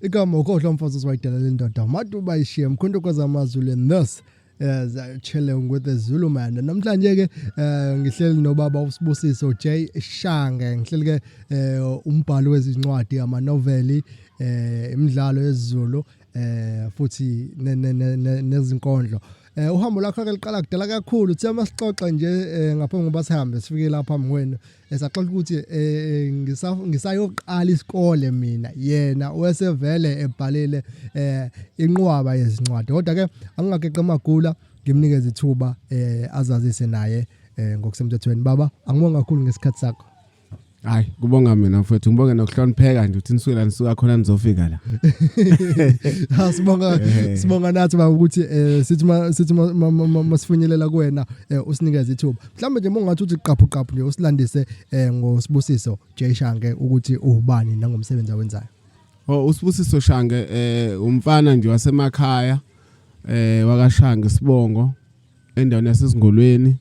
igama ukhohlwa mfazi siwayidala le ndoda madu bayishiya mkhonto kwazamazulu nurse chilling with the Zulu man namhlanje ke ngihleli nobaba uSibusiso J Shange ngihleli ke umbhalo wezincwadi ama noveli imidlalo yesiZulu futhi nezinkondlo uhambo lakho ke liqala kudala kakhulu uthi amasixoxa nje ngaphambi kokuba sihambe sifike lapha ngwenu esaxoxa ukuthi ngisayoqala isikole mina yena wesevele ebhalile inqwaba yezincwadi kodwa ke angingakeqa amagula ngimnikeze ithuba azazise naye ngokusemthethweni baba angibonga kakhulu ngesikhathi sakho. Hayi kubonga mina mfowethu ngibonge nokuhlonipheka nje uthi nisuke la nisuka khona nizofika la. Sibonga nathi baba ukuthi sithi masifunyelela kuwena usinikeze ithuba. Mhlawumbe nje mongathi uthi qaphu nje usilandise ngoSibusiso J Shange ukuthi ubani nangomsebenzi awenzayo. uSibusiso Shange umfana nje wasemakhaya wakashange Sibongo endaweni yasesingolweni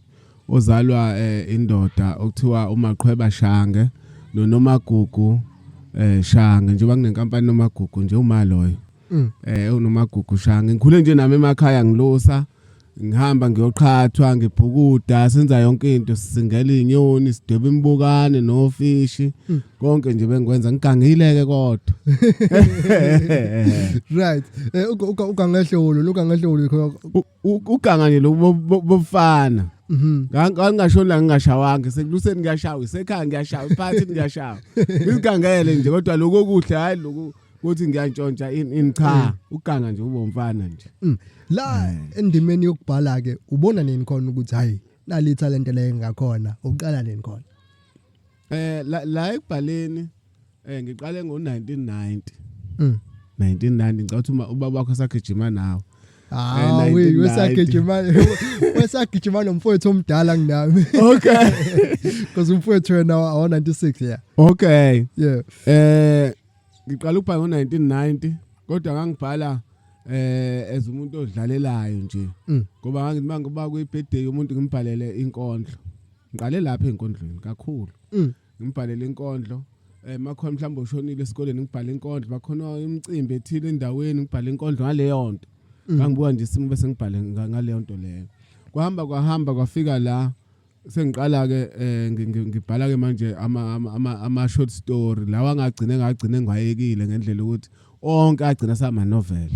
ozalwa indoda okuthiwa uMaqhweba Shange noNomagugu Shange njengoba kunenkampani noMagugu nje uma loyo uNomagugu Shange ngikhule nje nami emakhaya ngilusa ngihamba ngiyoqhathwa ngibhukuda senza yonke into sisingela inyoni sidweba imbukane nofishi konke nje bengikwenza ngigangileke kodwa. Right ugangehlolo uganga nje lobufana ngangashona la ngingashawanga sekuluseni ngiyashawa isekhaya ngiyashawa iphathi ngiyashawa ngigangele nje kodwa lokho kuhle hayi lokho ukuthi ngiyantshontsha in cha uganga nje ubomfana nje la endimeni yokubhala ke ubona nini khona ukuthi hayi nali talent le ngakhona uqala nini khona la ekubhaleni ngiqale ngo1990 1990 ngicathu ubaba wakho sagijima nawo wesagijima nomfowethu omdala nginami. Okay. Because umfowethu wena wa 96 yeah. Okay. Yeah. Ngiqala ukubhala ngo1990 kodwa ngangibhala as umuntu odlalelayo nje ngoba ngangithi mangiba kuyibirthday umuntu ngimbhalele inkondlo ngiqale lapha enkondlweni kakhulu ngimbhalele inkondlo makhona mhlawumbe ushonile esikoleni ngibhala inkondlo bakhona imicimbi ethile endaweni ngibhala inkondlo ngaleyo nto ngangibuka nje isimo bese ngibhale ngaleyo nto leyo kwahamba kwafika la sengiqala ke ngibhala ke manje ama short story lawa ngagcine ngwayekile ngendlela ukuthi onke agcina sama novel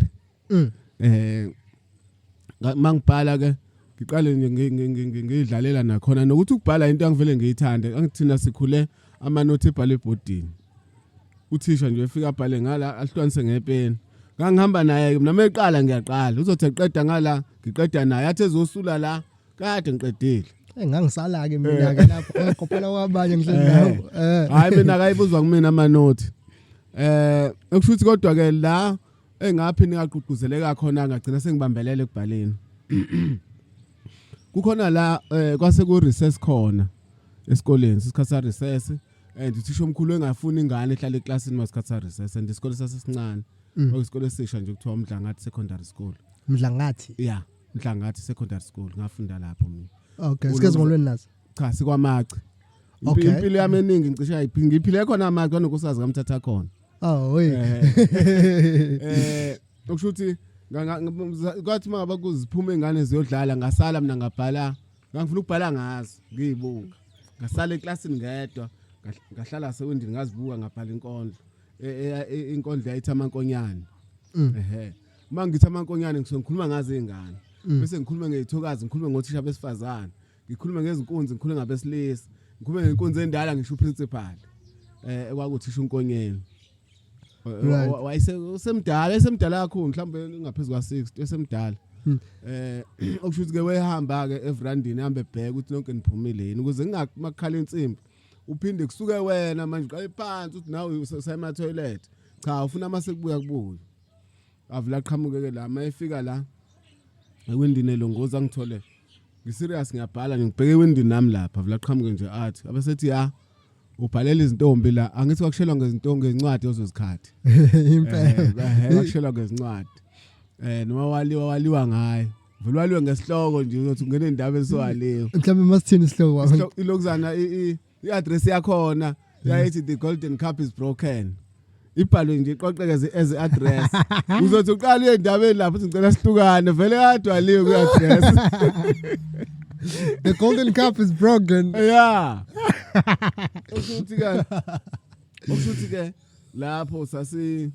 mangibhala ke ngiqale nje ngidlalela nakhona nokuthi ukubhala into angivele ngiyithande angithina sikhule ama note ebhale ebhodini uthisha nje efika abhale ngala ahlwanise ngepeni ngangihamba naye nami eqala ngiyaqala uzothi eqeda ngala ngiqeda naye athi ezosula la kade ngiqedile ngangisala ke mina ke lapho ekhophela kwabanye ngihleli nawo hayi mina akayibuzwa kumina ama note ekushuthi kodwa ke la engaphi ningaqhuquzeleka khona ngagcina sengibambelele ekubhaleni kukhona la kwase ku recess khona esikoleni isikhatha recess and uthisha omkhulu engafuni ingane ehlala eclassini masikhatha recess and isikole sasesincane isikole esisha nje kuthiwa Mdlangathi secondary school. Mdlangathi yeah Mdlangathi secondary school ngafunda lapho mina. Okay sikezingolweni nazo cha sikwamaci impilo yami eningi ngicisha ngiphile khona amaci kanokusazi ngamthatha khona. Ukushuthi kwathi mangaba kuziphuma ingane ziyodlala ngasala mina ngabhala ngangifuna ukubhala ngazo ngiyibuka ngasala eclassini ngedwa ngahlala sewendini ngazibuka ngabhala inkondlo inkondlo yayithi amankonyane mangithi amankonyane ngikhuluma ngazo izingane bese ngikhuluma ngezithokazi ngikhuluma ngothisha besifazane ngikhuluma ngezinkunzi ngikhuluma ngabesilisa ngikhuluma ngenkunzi endala ngisho principal ekwakuthisha unkonyeni wayesemdala kakhulu mhlawumbe ngaphezulu kwa60 esemdala okushuthi ke wehamba ke evrandini hambe ebheka ukuthi lonke niphumile yini ukuze ngingakhala insimbi uphinde kusuke wena manje uqale phansi uthi nawe usema toilet cha ufuna mase kubuya kubuya avula qhamuke ke la mayefika la ewindini elongoza ngithole ngiserious ngiyabhala ngibheke ewindini nami lapha avula qhamuke nje athi abesethi ya ubhalela izintombi la angithi kwakushelwa ngezintombi ngezincwadi ozozikhathi impela kwakushelwa ngezincwadi noma waliwa ngaye vele waliwe ngesihloko nje uzothi ungene indaba esowaliwe mhlawumbe masithini isihloko wakho ilokuzana i-address yakhona yayithi the golden cup is broken ibhalwe nje iqoqekeze as address uzothi uqala endabeni lapho uthi ngicela sihlukane vele kadwaliwe ku address. The golden cup is broken. Yeah. Okuthi ke lapho sasi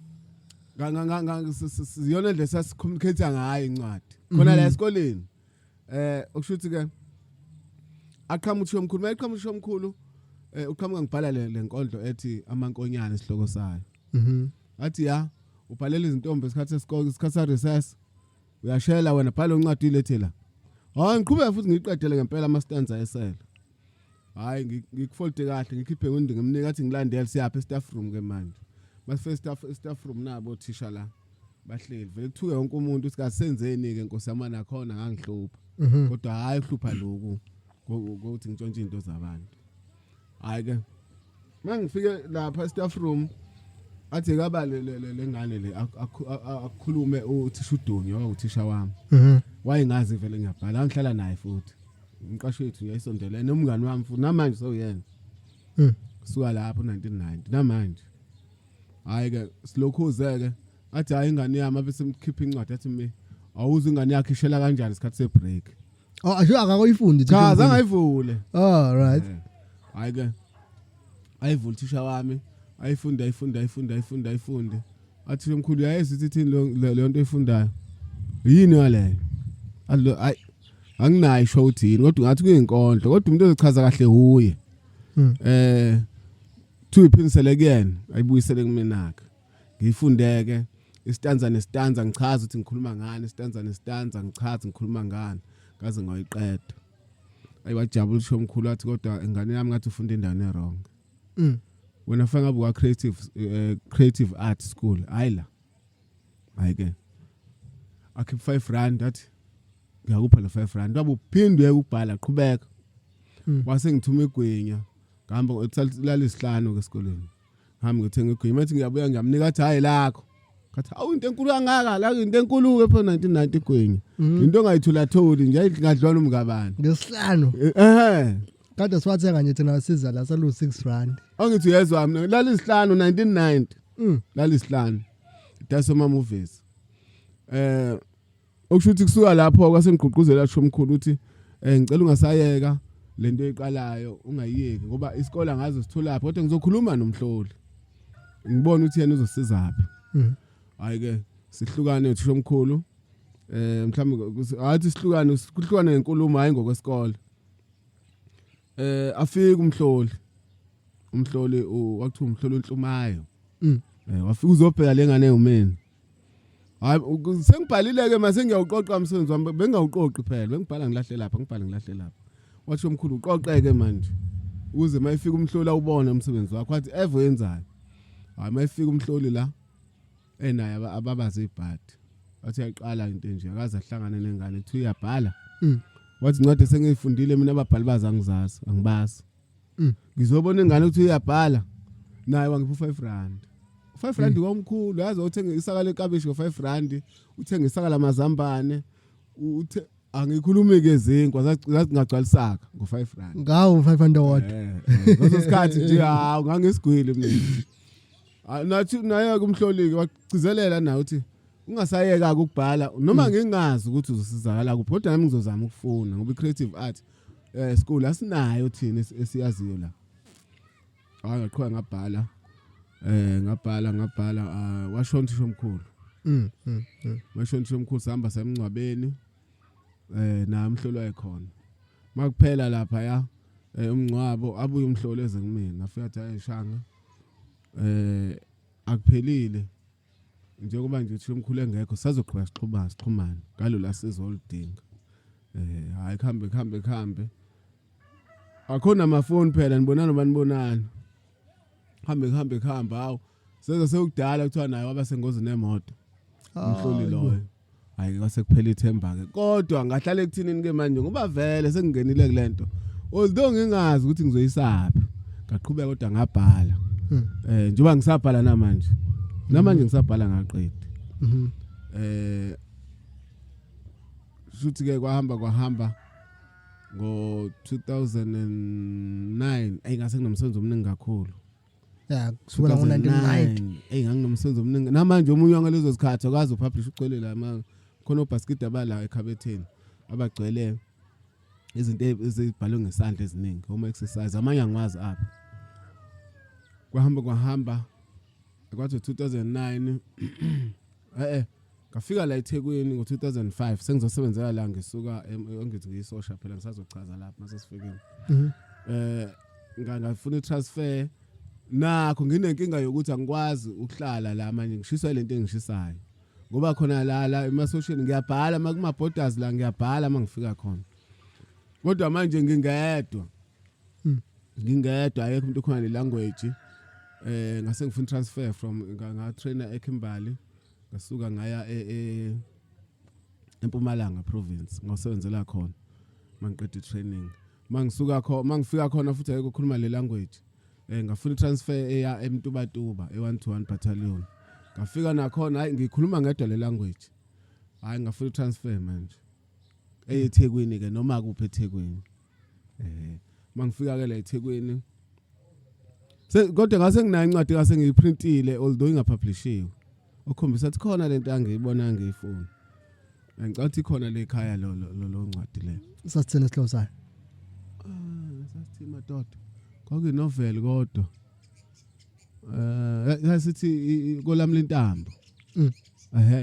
siyona nje sasicommunicate ngayo incwadi. Khona la esikoleni. Okushuthi ke aqhamuthi yomkhulu, mayiqhamuthi yomkhulu uqhamuka ngibhala lenkondlo ethi amankonyane isihloko sayo. Athi ya ubhalela izintombi isikhathi sesikole, isikhathi sa recess. Uyashela wena bhala incwadi ilethela. Hayi ngiqhubeka futhi ngiqedele ngempela ama stanza esela. Hayi ngikufolde kahle ngikhiphe ngondi ngimnika athi ngilandele siyapha staff room ke manje. Masifike staff room nabo thisha la bahleli vele kuthuke wonke umuntu usikasenzeni ke Nkosi yami nakhona ngangihlupha. Kodwa hayi uhlupha lokhu ukuthi ngitshontshe into zabantu. Hayi ke mangifike lapha staff room athi kaba lengane le akukhulume uthisha uDoni uthisha wami. Wayingazi vele ngiyabhala ngihlala naye futhi. Umqashi wethu yayisondelene nomngani wami futhi namanje soyena. Kusuka lapho 1990 namanje. Hayi ke silokhuze ke athi hayi ingane yami bese mkhipha incwadi athi me awuze ingane yakhe ishela kanjani isikhathi se break. Oh asho akayifundi cha angayivule. Oh right. Hayi ke ayivula thisha wami ayifunda athi umkhulu yayezithi ithini le nto efundayo yini waleyo allo ay anginayo isho uthini kodwa ngathi kuyinkondlo kodwa umuntu ozochaza kahle huye thu iphinisele kuyena ayibuyisele kuminaka ngifundeke istanza nestanza ngichaza ukuthi ngikhuluma ngani istanza nestanza ngichaza ngikhuluma ngani ngaze ngayiqeda ayiwajabulisha umkhulu athi kodwa ingane yami ngathi ufunda indawo wrong wena fanga buka creative art school ayila ayike akhipha 5 rand athi ngiyakupha le 5 rand wabe uphindwe ukubhala qhubeka wase ngithuma igwinya ngihamba ngotsalala isihlanu ke esikoleni ngihamba ngithenga igwinya mathi ngiyabuya ngiyamnika athi hayi lakho ngathi awu into enkulu kangaka la into enkulu ke pho 1990 igwinya into ongayithula tholi nje ngadlwana umngabani ngesihlanu kade siwathenga nje thina siza la salu 6 rand angithi yezwa mina lali isihlanu 1990 lali isihlanu dasoma movies okushuthi kusuka lapho kwasengigqugquzela sho umkhulu uthi ngicela ungasayeka lento eqalayo ungayiyeki ngoba isikole ngazo sithola lapho kodwa ngizokhuluma nomhloli ngibona ukuthi yena uzosizaphi hayi ke sihlukane thisho omkhulu mhlawumbe athi sihlukane ngenkulumo hayi ngokwesikole afika umhloli wakuthiwa umhloli onhlumayo wafika uzobheka lengane yomeni hayi sengibhalile ke mase ngiyawuqoqa umsebenzi wami bengawuqoqi phela bengibhala ngilahle lapha wathi umkhulu uqoqeke manje ukuze mayifika umhloli awubone umsebenzi wakho wathi ever yenzayo hayi mayifika umhloli la naye ababaze ibhadi wathi yaqala into nje akaze ahlangane nengane ethi uyabhala wathi incwadi sengiyifundile mina ababhali bazangizazi angibazi ngizobona ingane ukuthi uyabhala naye wangipha 5 rand 5 rand kwamkhulu yazi uthenga isaka lekabishi ngo5 rand uthenga isaka lamazambane uthe angikhulumi ke zinkwa zazingagcwalisaka ngo5 rand ngawo 500 watt ngaso sikhathi nje hawu ngangesigwili mina nathi naye kumhloli ke wagcizelela naye uthi ungasayeka ukubhala noma ngingazi ukuthi uzosizakala kuphi kodwa nami ngizozama ukufuna ngoba creative art school asinayo thina esiyaziyo la hayi ngaqhwa ngabhala washontisha omkhulu washontisha omkhulu sihamba semncwabeni na umhlolo wayekhona makuphela lapha ya umncwabo abuye umhlolo eze kumina nafika athi ayishanga akuphelile njengoba nje uthi umkhulu engekho sazoqhubeka sixhumana ngalo la sizolidinga hayi khambe akhona amafoni phela nibonana hambe hawu sekudala kuthiwa naye waba sengozi nemoto umhloli loyo hayi kwase kuphela ithemba ke kodwa ngahlala ekuthinini ke manje ngoba vele sengingenile kulento although ngingazi ukuthi ngizoyisaphi ngaqhubeka kodwa ngabhala njengoba ngisabhala namanje ngisabhala ngaqedi futhi ke kwahamba ngo 2009 ayingase kunomsebenzi omningi kakhulu yeah kusukela ngo1990 nganginomsebenzi omningi namanje omunye ngalezo zikhathi akazi upublish ucwele la khona obasket abala ekhabetheni abagcwele izinto ezibhalwe ngesandla eziningi home exercise amanye angwazi apha kwahamba kwathi 2009 ngafika la eThekwini ngo2005 sengizosebenzela la ngisuka ngithi ngiyisosha phela ngisazochaza lapha mase sifikile ngafuna itransfer nakho nginenkinga yokuthi angikwazi ukuhlala la manje ngishiswa lento engishisayo ngoba khona la ema-social ngiyabhala makuma borders la ngiyabhala mangifika khona kodwa manje ngingedwa ayekho umuntu khona le language ngase ngifuna transfer from nga trainer eKimberley ngasuka ngaya eMpumalanga province ngosebenzela khona mangiqeda training mangifika khona futhi ayekho ukukhuluma le language ngafuna transfer eya eMtubatuba e121 battalion ngafika nakhona hayi ngikhuluma ngedwa le language hayi ngafuna transfer manje eThekwini ke noma kuphi eThekwini mangifika ke la eThekwini kodwa ngase nginayo incwadi ngase ngiyiprintile although ingapublishiwe ukhombisa ukuthi khona lento angiyibona ngiyifuna ngicathi khona le ekhaya lo ncwadi le sathena sihlosana sathi madoda kwakuyinovel kodwa yasithi kolami lentambo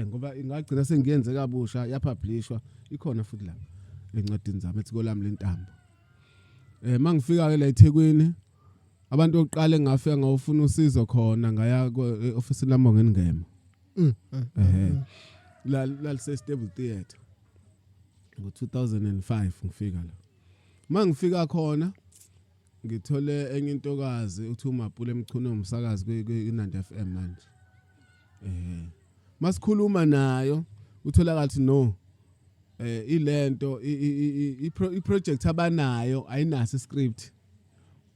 ngoba ingagcina sengiyenze kabusha yapublishwa ikhona futhi la encwadini zami ethi kolami lentambo mangifika ke la eThekwini abantu oqala engafika ngawufuna usizo khona ngaya e-office lami ngengema la stable theatre ngo2005 ngifika la mangifika khona ngithole enye intokazi uthi uMapule Mchunu umsakazi kwiNandi FM manje masikhuluma nayo uthola kathi no ilento iproject abanayo ayinaso script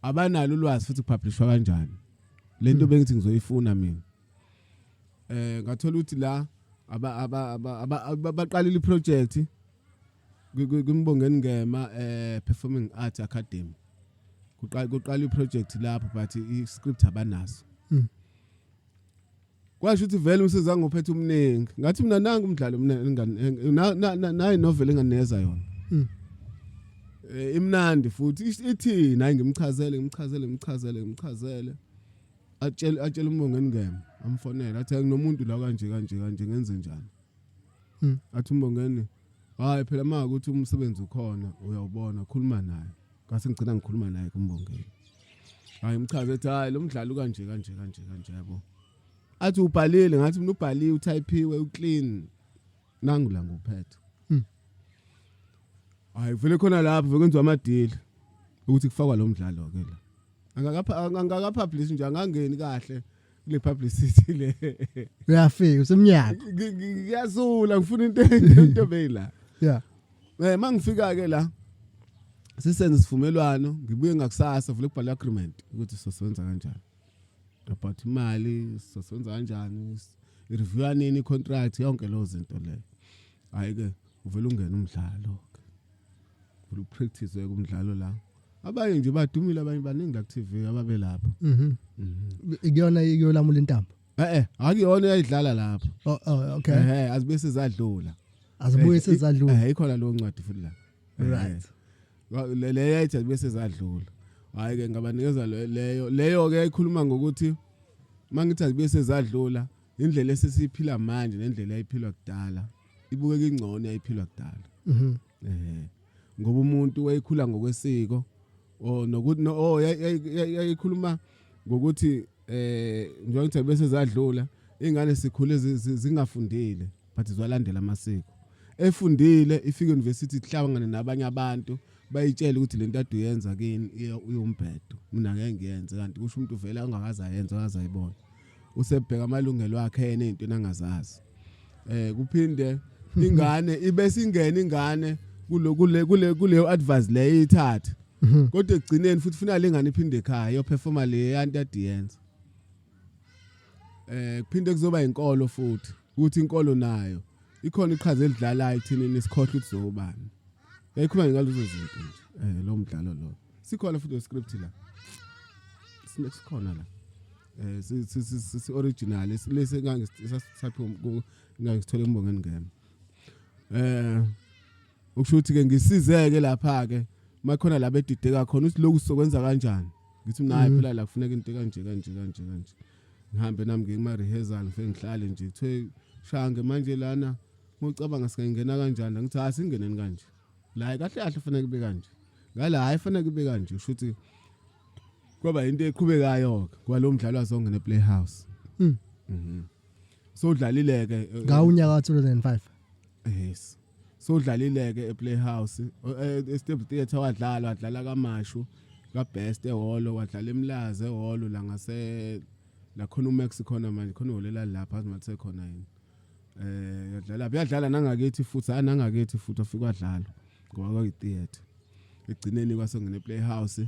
abanalo ulwazi futhi kupublishwa kanjani lento bengithi ngizoyifuna mina ngathola ukuthi la abaqalile iproject kwimbongeni ngema Performing Arts Academy kuqala iproject lapho but iscript abanaso kwasho ukuthi vele umsizange uphethe umningi ngathi mina nanga umdlalo nayi novel enganeza yona imnandi futhi ithi nayi ngimchazele atshela umbongeni ngema amfonela athi nginomuntu la kanje ngenze njani athi umbongeni hayi phela maka ukuthi umsebenzi ukhona uyawubona khuluma naye ngase ngicina ngikhuluma naye kumbongeni hayi imchaze ethi hayi lo mdlalo kanje yabo athi ubhalile ngathi mina ubhaliwe utypiwe uclean nangu la nguphethe hayi vele khona lapho kwenziwa amadili ukuthi kufakwa lo mdlalo ke la angakapublish nje angangeni kahle kule publicity le uyafika usemnyaka ngiyazula ngifuna into beyila yeah mangifika ke la sisenze isivumelwano ngibuye ngakusasa vele kubhala agreement ukuthi sizosebenza kanjani about imali sizosebenza kanjani i-review yanini contract yonke lo zinto le hayi ke uvela ungena umdlalo uvela upractice kumdlalo la abanye nje badumile abanye baningi la TV ababe lapha ikuyona lamula intambo akuyona yayidlala lapha okay azibese zadlula azibuye sezadlula ikhona lo ncwadi futhi la right le yayithi azibese zadlula hayi ke ngabanikeza leyo ke ikhuluma ngokuthi mangithi azibese zadlula indlela esesiphila manje nendlela eyayiphilwa kudala ibukeka ingcono yayiphilwa kudala ngoba umuntu wayekhula ngokwesiko nokuthi yayikhuluma ngokuthi njengokuthi bese zadlula ingane sikhule zingafundile but zwalandela amasiko efundile ifika university ihlangana nabanye abantu bayitshela ukuthi lento ade uyenza kini uyombhedo mina ngeke ngiyenze kanti kusho umuntu vele angakaza yenza akazayibona usebheka amalungelo akhe yena into nangazazi kuphinde ingane ibese ingene ingane kuleyo advice le ithatha kodwa egcineni futhi ufuna lengane iphinde ekhaya yo performa le yanti adiyenza kuphinde kuzoba inkolo futhi ukuthi inkolo nayo ikhona iqhaza elidlalayo thina isikhohle ukuthi zobani yayikhuluma ngalezo zinto nje lo mdlalo lo sikhona futhi script la sikhona la si original lesi ngangisithole embongeni ngeme ukushuthi ke ngisizeke lapha ke makhona la bedideka khona uthi lokhu sokwenza kanjani ngithi naye phela la kufuneka into kanje ngihambe nami ngima rehearsal ngifike ngihlale nje kuthe shange manje lana ngicabanga singena kanjani ngithi asingeneni kanje la kahle kufanele kube kanje ngala hayi kufanele kube kanje ushuthi kwaba into eqhubekayo kwalo mdlalo wazongena ePlayhouse so udlalileke ngawunyaka 2005 yes so udlalileke ePlayhouse eStep Theatre wadlala kaMashu kaBest ehholo wadlala eMlazi ehholo la ngase la khona uMax khona manje khona uholela lapha azimathe khona yini yadlala nangakithi futhi nangakithi futhi afika wadlala ngoba kwayitheatre egcineni kwasongena ePlayhouse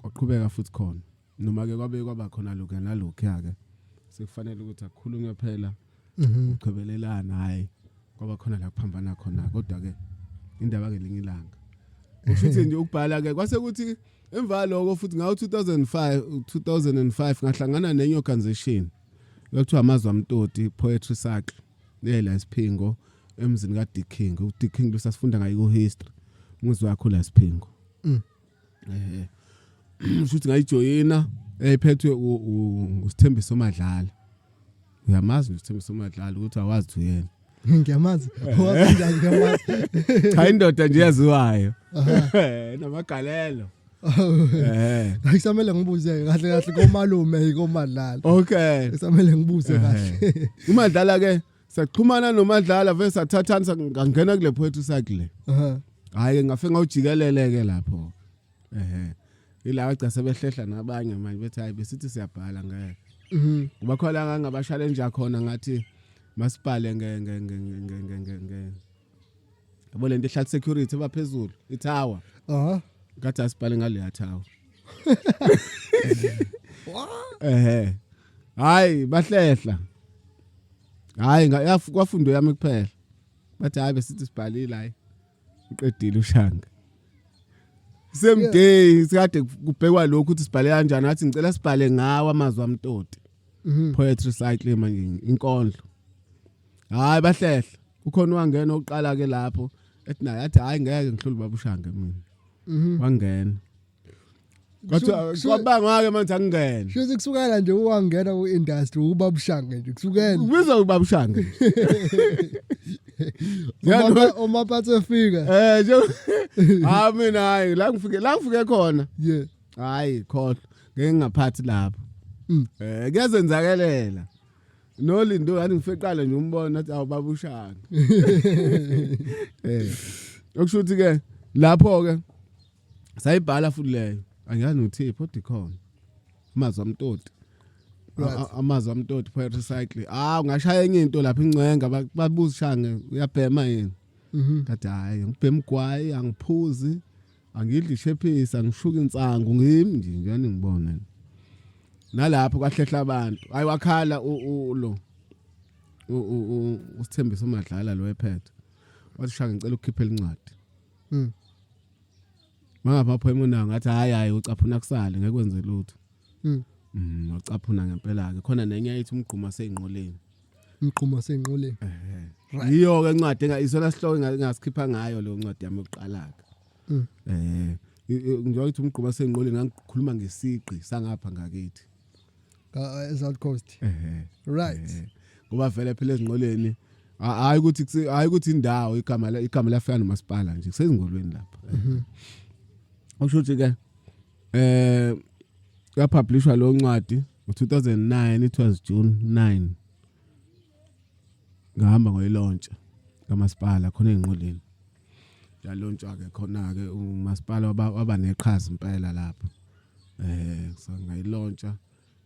oqhubeka futhi khona noma ke kwaba khona lokho nalokho yake sekufanele ukuthi akukhulunywe phela uqhubelelana hayi kwaba khona la kuphambana khona kodwa ke indaba ke linye ilanga ushuthi nje ukubhala ke kwase ukuthi emva lokho futhi ngawo 2005 ngahlangana nenye organization ekuthiwa amazwi amtoti poetry circle la Siphingo emzini kaDick King uDick King losasifunda ngayo ku history umuzwa wakho la Siphingo ushuthi ngayijoyina ephethwe uSithembiso Somadlala uyamazi uSithembiso Somadlala ukuthi awazi tu yena ngiyamazi wakanjani ngiyamazi cha indoda nje yaziwayo namagalelo akusamele ngibuze kahle komalume komadlala okay kusamele ngibuze kahle uMadlala ke saqhumana noMadlala vese athathana ngangena kule poetry circle hayi ngafike ngawujikeleleke lapho ila kaca sebehlehla nabanye manje bethi hayi besithi siyabhala ngeke kuba khona ngaba challenge khona ngathi masipale yabo lento ehlala security baphezulu itower ngathi asipale ngale tower hayi bahlehla hayi kwafundo yami kuphela bathi hayi besithi sibhalile hayi uqedile ushanga same day sikade kubhekwa lokho ukuthi sibhale kanjani ngathi ngicela sibhale ngawo amazwi amtoti poetry cycle manje inkondlo hayi bahlehla ukhona wangena oqala ke lapho ethi naye athi hayi ngeke ngihlule babushange mina wangena kwathi kwabanga ke manje angene shothi kusukela nje uwangena ku-industry ubabushange nje kusukela ubizwa ubabushange omaphathe efika nje mina hayi la ngifike khona hayi khohlwa ngeke ngaphathi lapho kuyazenzakelela nolindo yani ngifiqala nje umbona athi awubabushange okushuthi ke lapho ke sayibhala futhi leyo angiyazi nothipho odikhona amazwi amtoti poetry cycle ungashaya enye into lapha ingcenga babuzishange uyabhema yini kathi hayi ngibhema igwayi angiphuzi angidli ishephisi angishuka insangu ngimi nje njani ngibona nalapho kwahlehla abantu hayi wakhala lo uSithembiso Somadlala lo ephethe wathi shanga ngicela ukukhiphela incwadi mangapha phemuna ngathi hayi ucaphuna kusale ngeke kwenze lutho ucaphuna ngempela ke khona nenye ayithi umgquma seyinqoleni yiyo ke incwadi isona sihloko ngasikhipha ngayo le ncwadi yami yokuqala ke njengoba ithi umgquma seyinqoleni ngikhuluma ngesiqi sangapha ngakithi South Coast right ngoba vele phela ezinqoleni hayi ukuthi indawo igama lafika nomasipala nje kusezingolweni lapha okushuthi ke yapublishwa lo ncwadi ngo2009 it was June 9 ngahamba ngoyilaunch kamasipala khona ezinqoleni yalaunchwa ke khona ke umasipala waba neqhaza impela lapho so ngayilauncha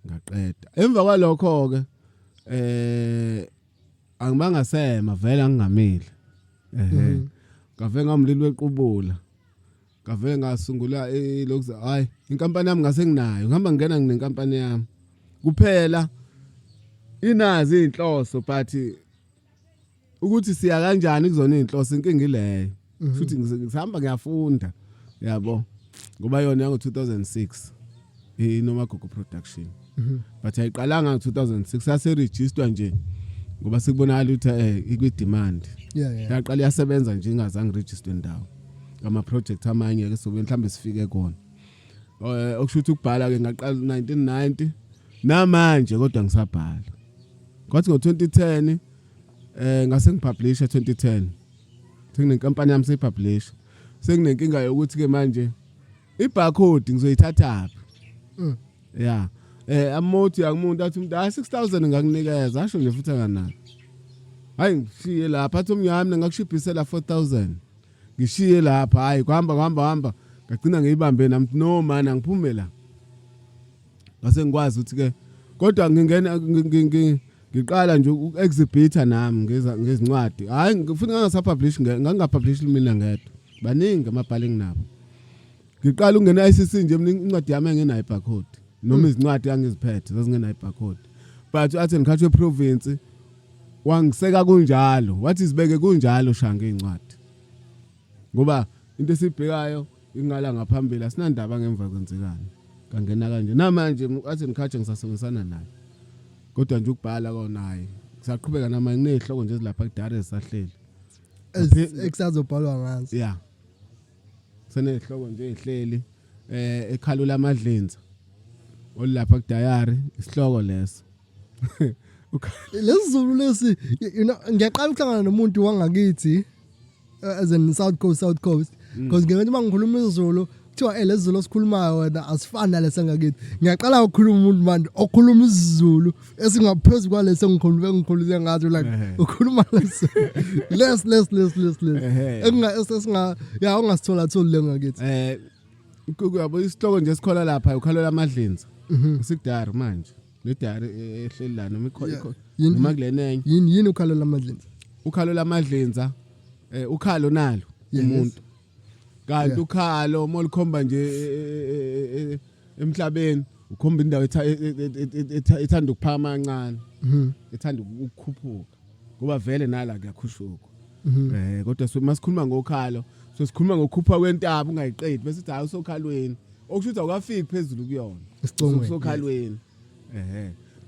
ngaqeda emva kwalokho ke angibanga sema vele angingamile ngave ngamlilo wequbula ngave ngasungula lokho hayi inkampani yami ngase nginayo ngihamba ngena nginenkampani yami kuphela inazi inhloso but ukuthi siya kanjani kuzona inhloso inkingi leyo futhi ngisahamba ngiyafunda yabo ngoba yona ngo 2006 iNomagugu Production. But ayiqalanga ngo2006 sase register nje ngoba sikubonakala ukuthi ikwi demand. Yeah. Yaqala yasebenza nje ingazange register ndawo. Ama project amanye ke sobe mhlambe sifike khona. Okushuthi ukubhala ke ngaqala 1990 namanje kodwa ngisabhala. Kwathi ngo2010 ngase ngipublisha 2010. Senginenkampani yami seyipublisha. Senginenkinga yokuthi ke manje ibarcode ngizoyithatha aphi. Yeah. Amothi akumuntu athi umuntu 6000 ngakunikeza asho nje futhi ngana. Hayi ngishiye lapha athi umnyami ngakushibhisela 4000. Ngishiye lapha hayi kuhamba ngagcina ngiyibambe nami no man angiphume la. Ngase ngikwazi ukuthi ke kodwa ngingena ngiqala nje ukuexhibita nami ngezincwadi. Hayi ngifuna ngangasapublish ngangapublish mina ngedwa. Baningi amabhali nginabo. Ngiqala ungena ICC nje incwadi yami engenayo barcode. Noma izincwadi angiziphethe zazingenayo barcode. But athi ngikhathwe province wangiseka kunjalo. Wathi sibeke kunjalo shanga incwadi. Ngoba into esibhekayo ingala ngaphambili asinandaba ngemva kwenzekani. Kangena kanje. Namanje athi ngikhathi ngisasebenzisana naye. Kodwa nje ukubhala kona hayi. Ngisaqhubeka nama nginehloko nje ezilapha kudare esahleli. Eksazobhalwa ngazo. Yeah. Senehloko nje ezihleli ekhalo lamadlenza. Olapha kudayari isihloko leso. Lesizulu lesi ngiyaqala ukuhlangana nomuntu wangakithi as in South Coast because ngenxa mangikhuluma isiZulu kuthiwa lesizulu osikhulumayo wena asifani nalesa ngakithi. Ngiyaqala ukukhuluma umuntu manje okhuluma isiZulu esingaphezulu kwalesa ngikhuluma ngazo like ukhuluma leso. Esinga ungasithola le ngakithi. Kuyabo isihloko nje sikhola lapha ukhalo lamadlenza. Sikudari manje. Le diary ehleli la noma noma kulenenye. Yini ukhalo lamadlenza? Ukhalo lamadlenza ukhalo nalo umuntu. Kanti ukhalo molikhomba nje emhlabeni ukhomba indawo ethanda ukuphama kancane. Ethanda ukukhuphuka. Ngoba vele nala kuyakhushuka. Kodwa masikhuluma ngokhalo sikhuluma ngokukhupha kwentaba ungayiqedi bese sithi hayi usokhalweni. Okushuthi awukafiki phezulu kuyona. Usokhalweni.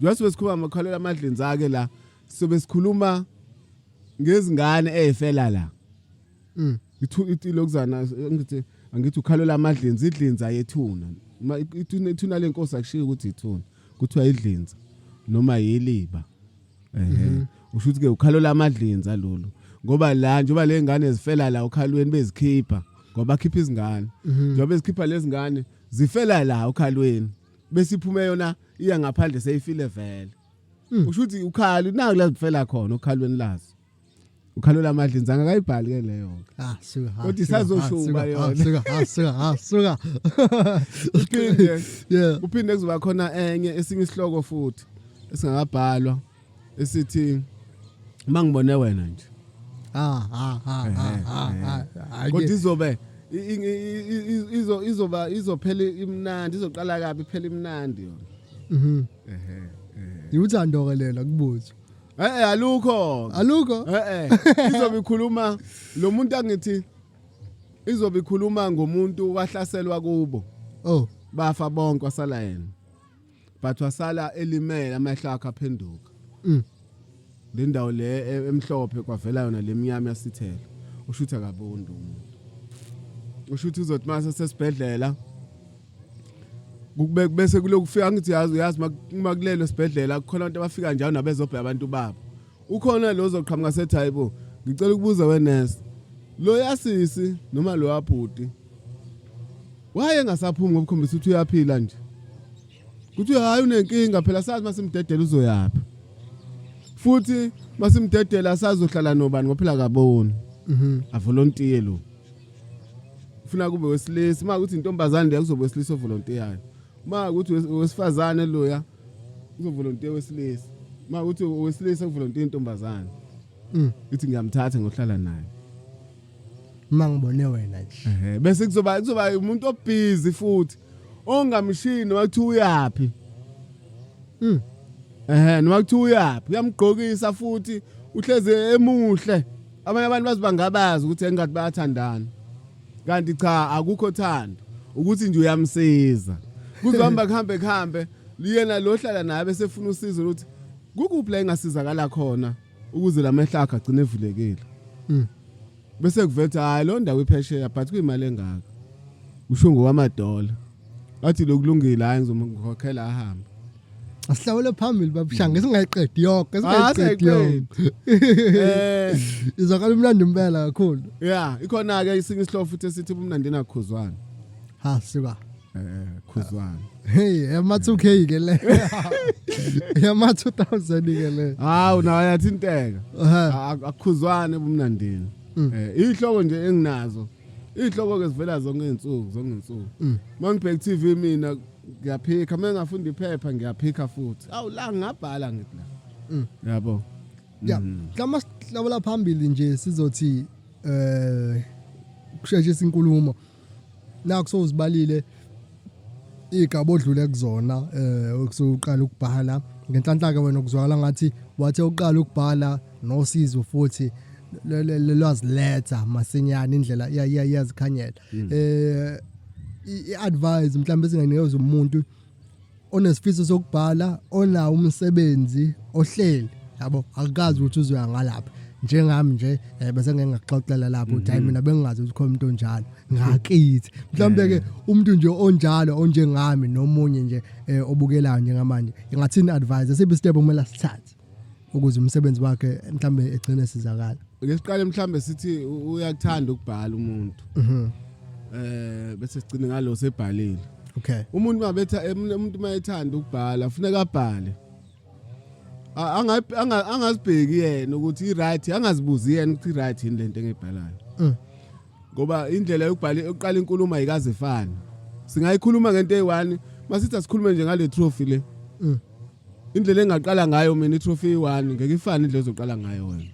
Njengoba sikhuluma amakhalo lamadlenza ke la sobe sikhuluma ngezingane ezifela la. Ithi lokuzana ngithi ukhalo lamadlenza idlenza yethuna. Ithuna lenkosi akushiya ukuthi ithuna. Kuthiwa idlenza noma yeliba. Ushuthi ke ukhalo lamadlenza lolu. Ngoba la njengoba le ngane zifela la ukhalweni bezikhipha ngoba khipha izingane. Njengoba bezikhipha lezi ngane zifela la ukhalweni. Bese iphume yona iya ngaphandle seyifile vele. Ushuthi ukhalo naku la zifela khona ukhalweni lazo. Ukhalo lamadlenza ngakayibhali ke leyo. Suka. Kodwa isazoshuba yona. Suka. Yeah. Uphinde kuzoba khona enye esinye isihloko futhi esingakabhalwa esithi mangibone wena nje. Kodwa izophela imnandi izoqala kabi phela imnandi yona. Uthando ke lela kubuzo. Alukho. Izobe ikhuluma lo muntu angithi izobe ikhuluma ngomuntu wahlaselwa kubo. Bafa bonke wasala yena. But wasala elimela amehlo akhe aphenduka. Le ndawo le emhlophe kwavela yona lemnyama yasithela. Ushutha kabondu umuntu. Ushuthi uzothi mase sesibhedlela. Kubeke bese kulokufika ngithi uyazi makulelo sibhedlela kukhona abantu abafika njalo nabezobheka abantu babo. Ukhona lo zoqhamuka sethi hayibo ngicela ukubuza wenesi. Lo yasisi noma lo wabhuti. Waye ngasaphumi ngokukhombisa ukuthi uyaphila nje. Kuthi hayi unenkinga phela sazi masimdedela uzoyapha. Futhi masimdedela sazohlala nobani ngophela kaboni. A volunteer lo. Ufuna kube wesilisa makuthi intombazane le kuzobe wesilisa ovolunteer. Makuthi wesifazane loya uzovolunteer wesilisa. Makuthi wesilisa uvolunteer intombazane. Ithi ngiyamthatha ngohlala naye. Mangibone wena nje. Bese kuzoba umuntu obusy futhi ongamshini wathi uyapi. Noma kuthi uyapi uyamgqokisa futhi uhleze emuhle. Abanye abantu bazibangabazi ukuthi engathi bayathandana. Kanti cha akukho thando ukuthi nje uyamsiza. kuzohamba kuhambe liyena lohlala naye bese efuna usizo ukuthi kukuphi la engasizakala khona ukuze lamehla akhe agcine evulekile bese kuvethe hayi lo ndawo iphesheya but kuyimali engaka usho ngokwamadola athi lokulungile hayi ngizomkhokhela ahambe asihlawule phambili babushange singayiqedi yonke izakala umlando impela kakhulu ikhona ke isinye isihlobo futhi esithi umnandini akhuzwana suka khuzwana hey ama2k ke le ama2000 ke le hawu nawe yathinteka akukhuzwane ubumnandini ihloko nje enginazo ihloko ke sivela zonke izinsuku mangibheka TV mina ngiyaphika mangafunda iphepha ngiyaphika futhi awu la ngabhala ngithi la yabo mhlawumbe phambili nje sizothi kusheshe isinkulumo naku sozibalile igaba odlule kuzona okusuqala ukubhala ngenhlanhla ke wena ukuzwakala ngathi wathe uqala ukubhala nosizo futhi lelwazi letha masinyana indlela iyazikhanyela iadvise mhlawumbe singanikeza umuntu onesifiso sokubhala onawo umsebenzi ohleli yabo akukazi ukuthi uzoya ngalapha njengami nje bese ngeke ngaxoxela lapho uthi mina bengingazi ukuthi khona umuntu onjalo ngakithi mhlawumbe ke umuntu nje onjalo onjengami nomunye nje obukelayo njengamanje ingathini advise sibe step kumele asithathe ukuze umsebenzi wakhe mhlawumbe egcine sizakala ngesiqale mhlawumbe sithi uyakuthanda ukubhala umuntu bese sigcine ngalo sebhalile okay umuntu umuntu mayethanda ukubhala kufuneka abhale angazibheki yena ukuthi i-right angazibuzi yena ukuthi i-right yini lento engibhalayo ngoba indlela yokubhala yokuqala inkulumo ayikaze ifane singayikhuluma ngento eyi1 masithi asikhulume nje ngale trophy le indlela engaqala ngayo mina i-trophy e1 ngeke ifane indlela ezoqala ngayo wena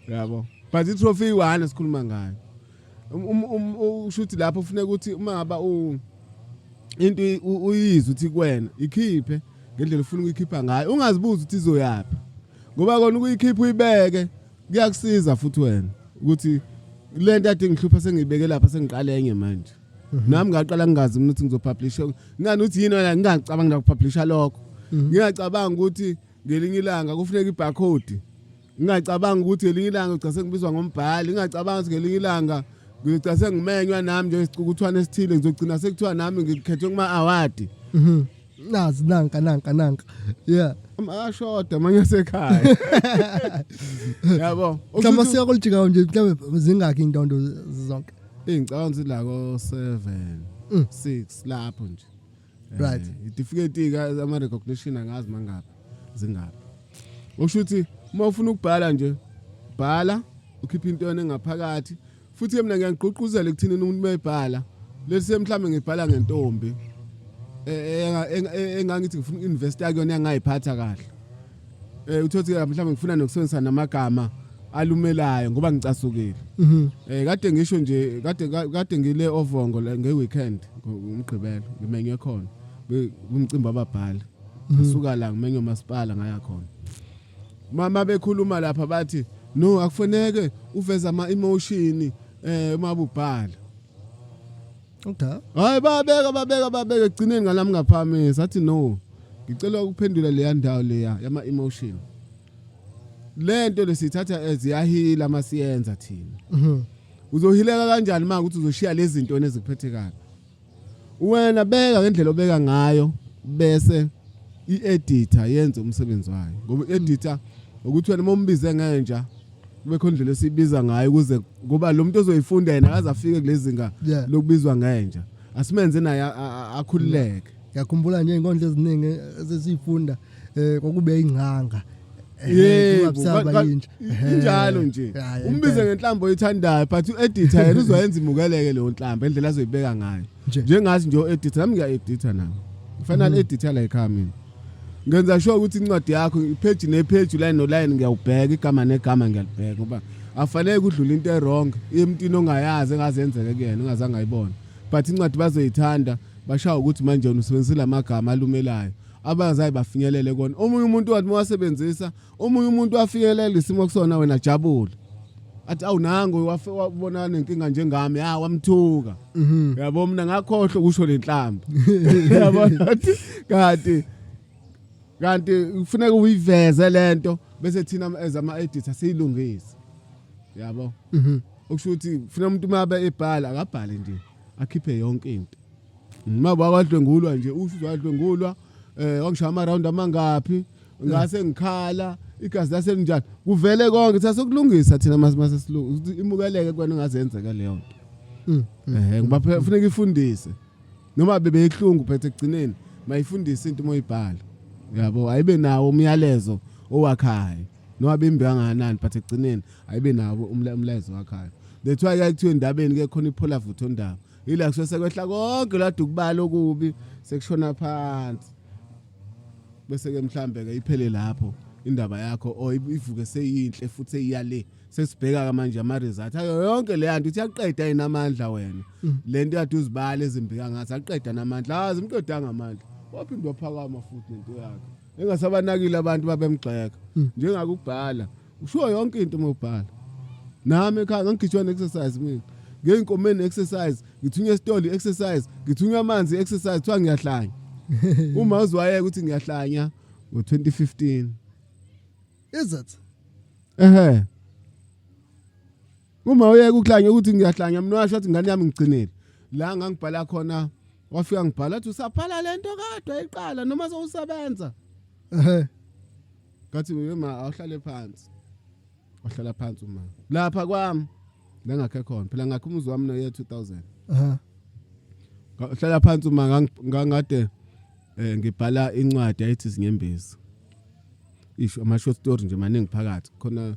yabo but i-trophy e1 esikhuluma ngayo ushuthi lapho ufuneka ukuthi uma ngaba into uyizwe uthi kuwena ikhiphe ngendlela ufuna ukuyikhipha ngayo ungazibuza ukuthi izoyaphi ngoba kona ukuyikhipha uyibeke kuyakusiza futhi wena ukuthi lento ade ngihlupha sengibeke lapha sengiqale enye manje nami ngaqala ngingazi mina ukuthi ngizopublisha ngani uthi yini wena ngingacabanga ukupublisha lokho ngiyacabanga ukuthi ngelinye ilanga kufuneka ibarcode ngingacabanga ukuthi ngelinye ilanga ugcase ngibizwa ngombhali ngingacabanga ukuthi ngelinye ilanga ngicase ngimenywa nami nje isicukuthwana esithile ngizogcina sekuthiwa nami ngikhethwe kuma award nazi nanka yeah amashoda manje sekhaya yabo mhlawumbe siyakulijika nje mhlawumbe zingaki indondo zonke ingicabanga la ko 7 6 lapho nje right certificate ka ama recognition angazi mangapha zingaphi okushuthi uma ufuna ukubhala nje bhala ukhipha into yona engaphakathi futhi mina ngiyagqugquzela ekuthini umuntu mayibhala lesi mhlawumbe ngibhala ngentombi engangithi ngifuna invest yakuyona engayiphatha kahle uthothi mhlawumbe ngifuna nokusebenzisa namagama alumelayo ngoba ngicasukile kade ngisho nje kade ngile ovongo ngeweekend ngomgqibelo ngimenywe khona kumcimbi ababhali asuka la ngimenywe umasipala ngaya khona mama bekhuluma lapha bathi no akufanele uveza ama emotion uma ubhala okay hayi babeka egcineni ngalami ngaphamisa athi no ngicela ukuphendula leya ndawo leya yama emotion lento lesithatha eziyahila masiyenza thina uzohileka kanjani manje ukuthi uzoshiya lezi zinto nezikuphethe kabi wena beka ngendlela obeka ngayo bese i-editor yenze umsebenzi wayo ngoba i-editor ukuthi wena mombize ngenja kube khona indlela esibiza ngayo ukuze ngoba lo muntu ozoyifunda yena akazafike kulezinga lokubizwa ngenja asimenze naye akhululeke ngiyakhumbula nje inkondlo eziningi esizifunda kokube ingqanga injalo nje umbize ngenhlambo oyithandayo but u-editor yena uzoyenza imukeleke leyo nhlambo endlela azoyibeka ngayo njengathi nje u-editor nami ngiya-editor nami kufanele editor la ekhaya mina ngenza sure ukuthi incwadi yakho ipage nepage line no line ngiyawubheka igama negama ngiyalibheka ngoba afanele kudlula into errong emntini ongayazi engazenzeke kuyena ongazange ayibona but incwadi bazoyithanda bashaya ukuthi manje usebenzisa amagama alumelayo abazayi bafinyelele kona omunye umuntu wathi mawasebenzisa omunye umuntu wafinyelela isimo kusona wena jabula athi awunango wabona nenkinga njengami wamthuka yabo mina ngakhohle kusho lenhlamba yabona kanti kufuneka uyiveze lento bese thina ezama editor siyilungise yabo okusho ukuthi kufuna umuntu mabe ebhala akabhale nje akhiphe yonke into maba wadlwengulwa nje usho wadlwengulwa wangishaya ama round amangaphi ngase ngikhala igazi laselinjani kuvele konke sasokulungisa thina mase silungu imukeleke kwena ngazenzeka leyo nto ngoba kufuneka ifundise noma bebeyihlungu phethe egcineni mayifundise into moyibhala yabo ayibe nawo umyalezo owakhayo noma bembe kangakanani but egcineni ayibe nawo umlayezo wakhayo that's why kuthiwa endabeni ke khona iphola vutho ndaba ila kusese kwehla konke ladu kubala okubi sekushona phansi bese ke mhlambe ke iphele lapho indaba yakho ivuke seyinhle futhi seyiyale sesibheka manje ama result ayo yonke le yanto uthi yaqeda inamandla wena lento yadu uzibala ezimbika ngathi aqeda namandla imqeda ngamandla waphinde waphakama futhi lento yakhe engasabanakile abantu babemgxeka njengakubhala usho yonke into mobhala nami ekhaya ngigijwa exercise mina ngeinkomeni exercise ngithunya story exercise ngithunya amanzi exercise kuthiwa ngiyahlanya uma uzwaye ukuthi ngiyahlanya ngo2015 is it uma uyeke ukuhlanya ukuthi ngiyahlanya mina washo ukuthi ingane yami ngigcinele la ngangibhala khona wafika ngibhala uthi usabhala lento kadwa eqala noma sowusebenza ngathi wema awuhlale phansi wahlala phansi uma lapha kwami la ngakhe khona phela ngakho umuzi wami no year 2000 wahlala phansi uma ngangade ngibhala incwadi ayithi Zinyembezi isho ama short story nje maningi phakathi khona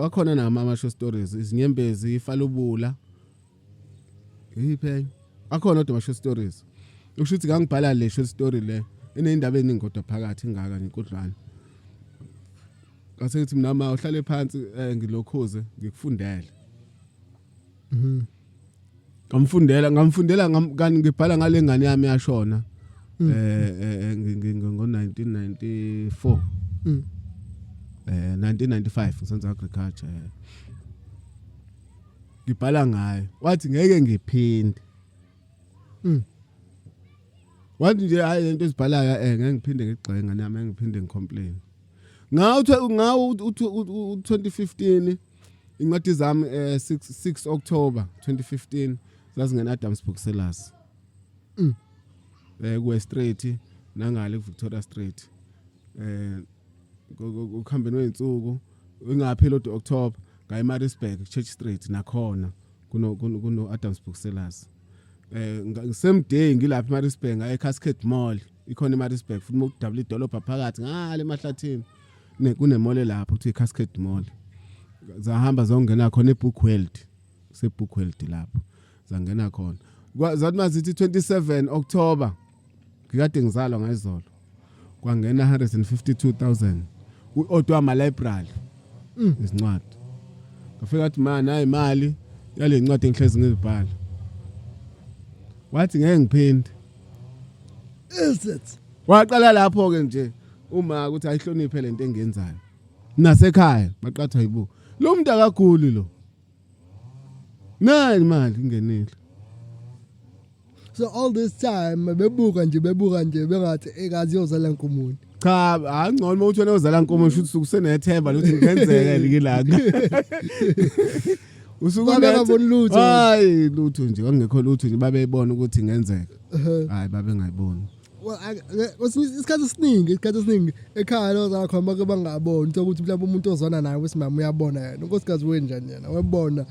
wakhona nama ama short stories Izinyembezi ifalubula yiphe akhona odwa ama short stories ukusho ukuthi ngangibhala le short story le enendaba eningi kodwa phakathi ingaka inkudlwana ngase ngithi mina uhlale phansi ngilokhuze ngikufundele ngamfundela ngani ngibhala ngale ngane yami yashona ngo1994 1995 ngisenza agriculture ngibhala ngayo wathi ngeke ngiphinde wathi nje hayi lento ezibhalayo ngeke ngiphinde ngigxeke ngane yami ngiphinde ngicomplain ngawo 2015 incwadi zami 6 October 2015 zazingena Adams Booksellers ku Street nangale ku Victoria Street ukuhambeni weinsuku ingaphela October ngaye Maritzburg Church Street nakhona kuno Adams Booksellers same day ngilapha eMaritzburg ngaye Cascade Mall ikhona eMaritzburg futhi ukudabula idolobha phakathi ngale emahlathini kunemall lapho kuthiwa Cascade Mall zahamba zongena khona eBookworld seBookworld lapho zangena khona zathi mazithi 27 October ngikade ngizalwa ngayizolo kwangena 152,000 uodwa ama library izincwadi ngafika athi man hayi imali yale ncwadi engihlezi ngizibhala wathi ngeke ngiphinde is it waqala lapho ke nje uma ukuthi ayihloniphe lento engenzayo nasekhaya baqatha yibu lo muntu akaguli lo nayi imali ingenile so all this time bebuka nje bengathi ekazi yozala nkomuntu cha angcono uma uthona uzala nkomo usho usenethemba ukuthi ngenzeka likilanga usukubona lutho hayi lutho nje wangekho lutho nje babeyibona ukuthi ngenzeka hayi babe ngayiboni isikhathi esiningi ekhaya lo zakho make bangaboni ukuthi mhlawumbe umuntu ozwana naye wesimama uyabona yena unkosikazi wenjani yena webona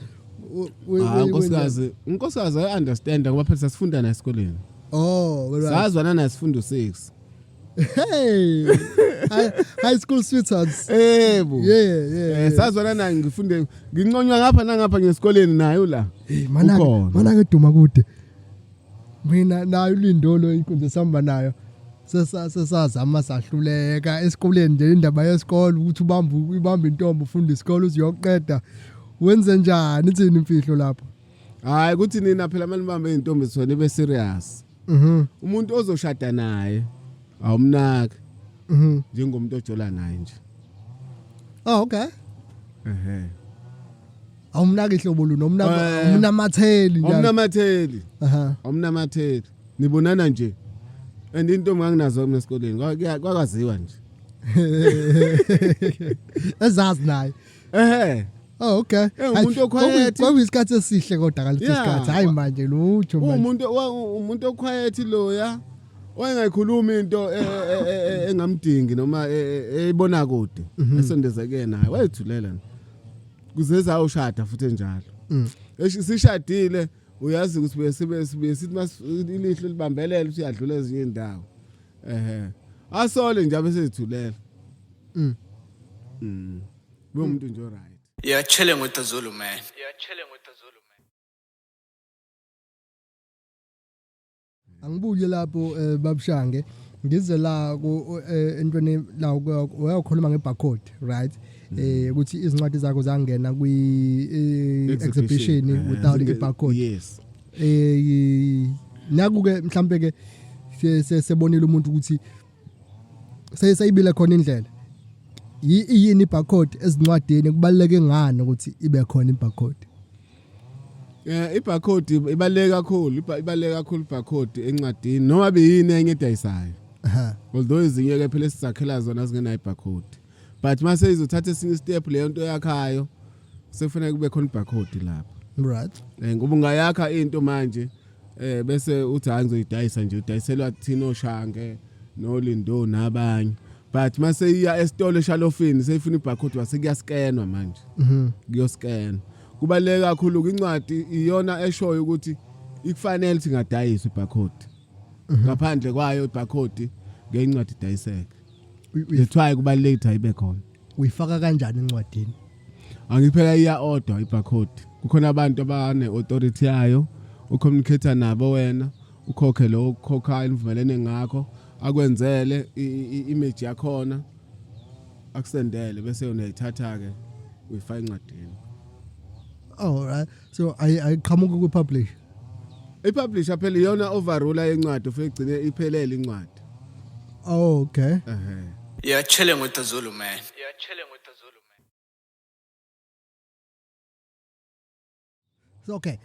unkosikazi I understand ngoba phela sifunda na esikoleni sazwana na sifundo 6 hey high school sweethearts yebo yeah sazwana na ngifunde nginconywa ngapha nangapha ngesikoleni nayo la mana ke duma kude mina nayo ulindolo inkonzo sihamba nayo sesazama sahluleka esikoleni nje indaba yesikole ukuthi ubamba intombi ufunda isikole uziyoqeda wenze njani ithini imfihlo lapho hayi ukuthi nina phela manje bambe intombi sona ibe serious umuntu ozoshada naye awumnaki njengomuntu ojola naye nje okay awumnaka ihlobo lu nomnamatheli njalo Omnamatheli. aha Omnamatheli. Nibonana nje. And into nganginazo mina esikoleni kwakwaziwa nje. ezazi naye oh okay umuntu oquiet. kwakuyisikhathi esihle kodwa kalesi isikhathi hayi manje lutho manje Umuntu oquiet loya. Wayengayikhulumi into engamdingi noma eyibona kude esondezeke naye wayethulela kuzeza ushada futhi enjalo sishadile uyazi ukuthi sibe sithi ilihlo libambelela ukuthi uyadlula ezinye indawo asole nje abesezithulela Bo umuntu nje right. Yeah, chilling with the Zulu man. angibuye lapho babushange ngize la ku entweni la uyakhuluma ngebarcode right ukuthi izincwadi zakho zangena kwi exhibition without ibarcode Yes. nakuke mhlambe ke sebonile umuntu ukuthi sayibile khona indlela yini ibarcode ezincwadini kubaleke ngani ukuthi ibe khona ibarcode Ibarcode ibaleka kakhulu ibarcode encwadini noma beyini enye edayisayo although izinye ke phela sizakhela zona zingena ibarcode but mase izothatha esinye step leyo nto yakhayo sekufanele kube khona ibarcode lapha right ngoba ungayakha into manje bese uthi hayi ngizoyidayisa nje udayiselwa thina oshange noLindo nabanye but mase iya esitolo eshalofini seyifuna ibarcode wase kuyaskenwa manje kuyoscan kubaleka kakhulu incwadi iyona eshoyo ukuthi ikufanele ukuthi ngadayisa ibarcode ngaphandle kwayo ibarcode ngeincwadi idayiseke yethwaye kubaleka ukuthi ayibe khona uyifaka kanjani encwadini angiphela iya order ibarcode kukhona abantu abane authority yayo ucommunicate nabo wena ukhokhe lo ukhokha imvumelene ngakho akwenzele image yakhona akusendele bese unayithatha ke uyifaka encwadini. Oh right so ayiqhamuka ku publish ipublisher phela iyona overrule yencwadi ufike igcine iphelele incwadi. Oh okay Yeah, chilling with the Zulu man. so okay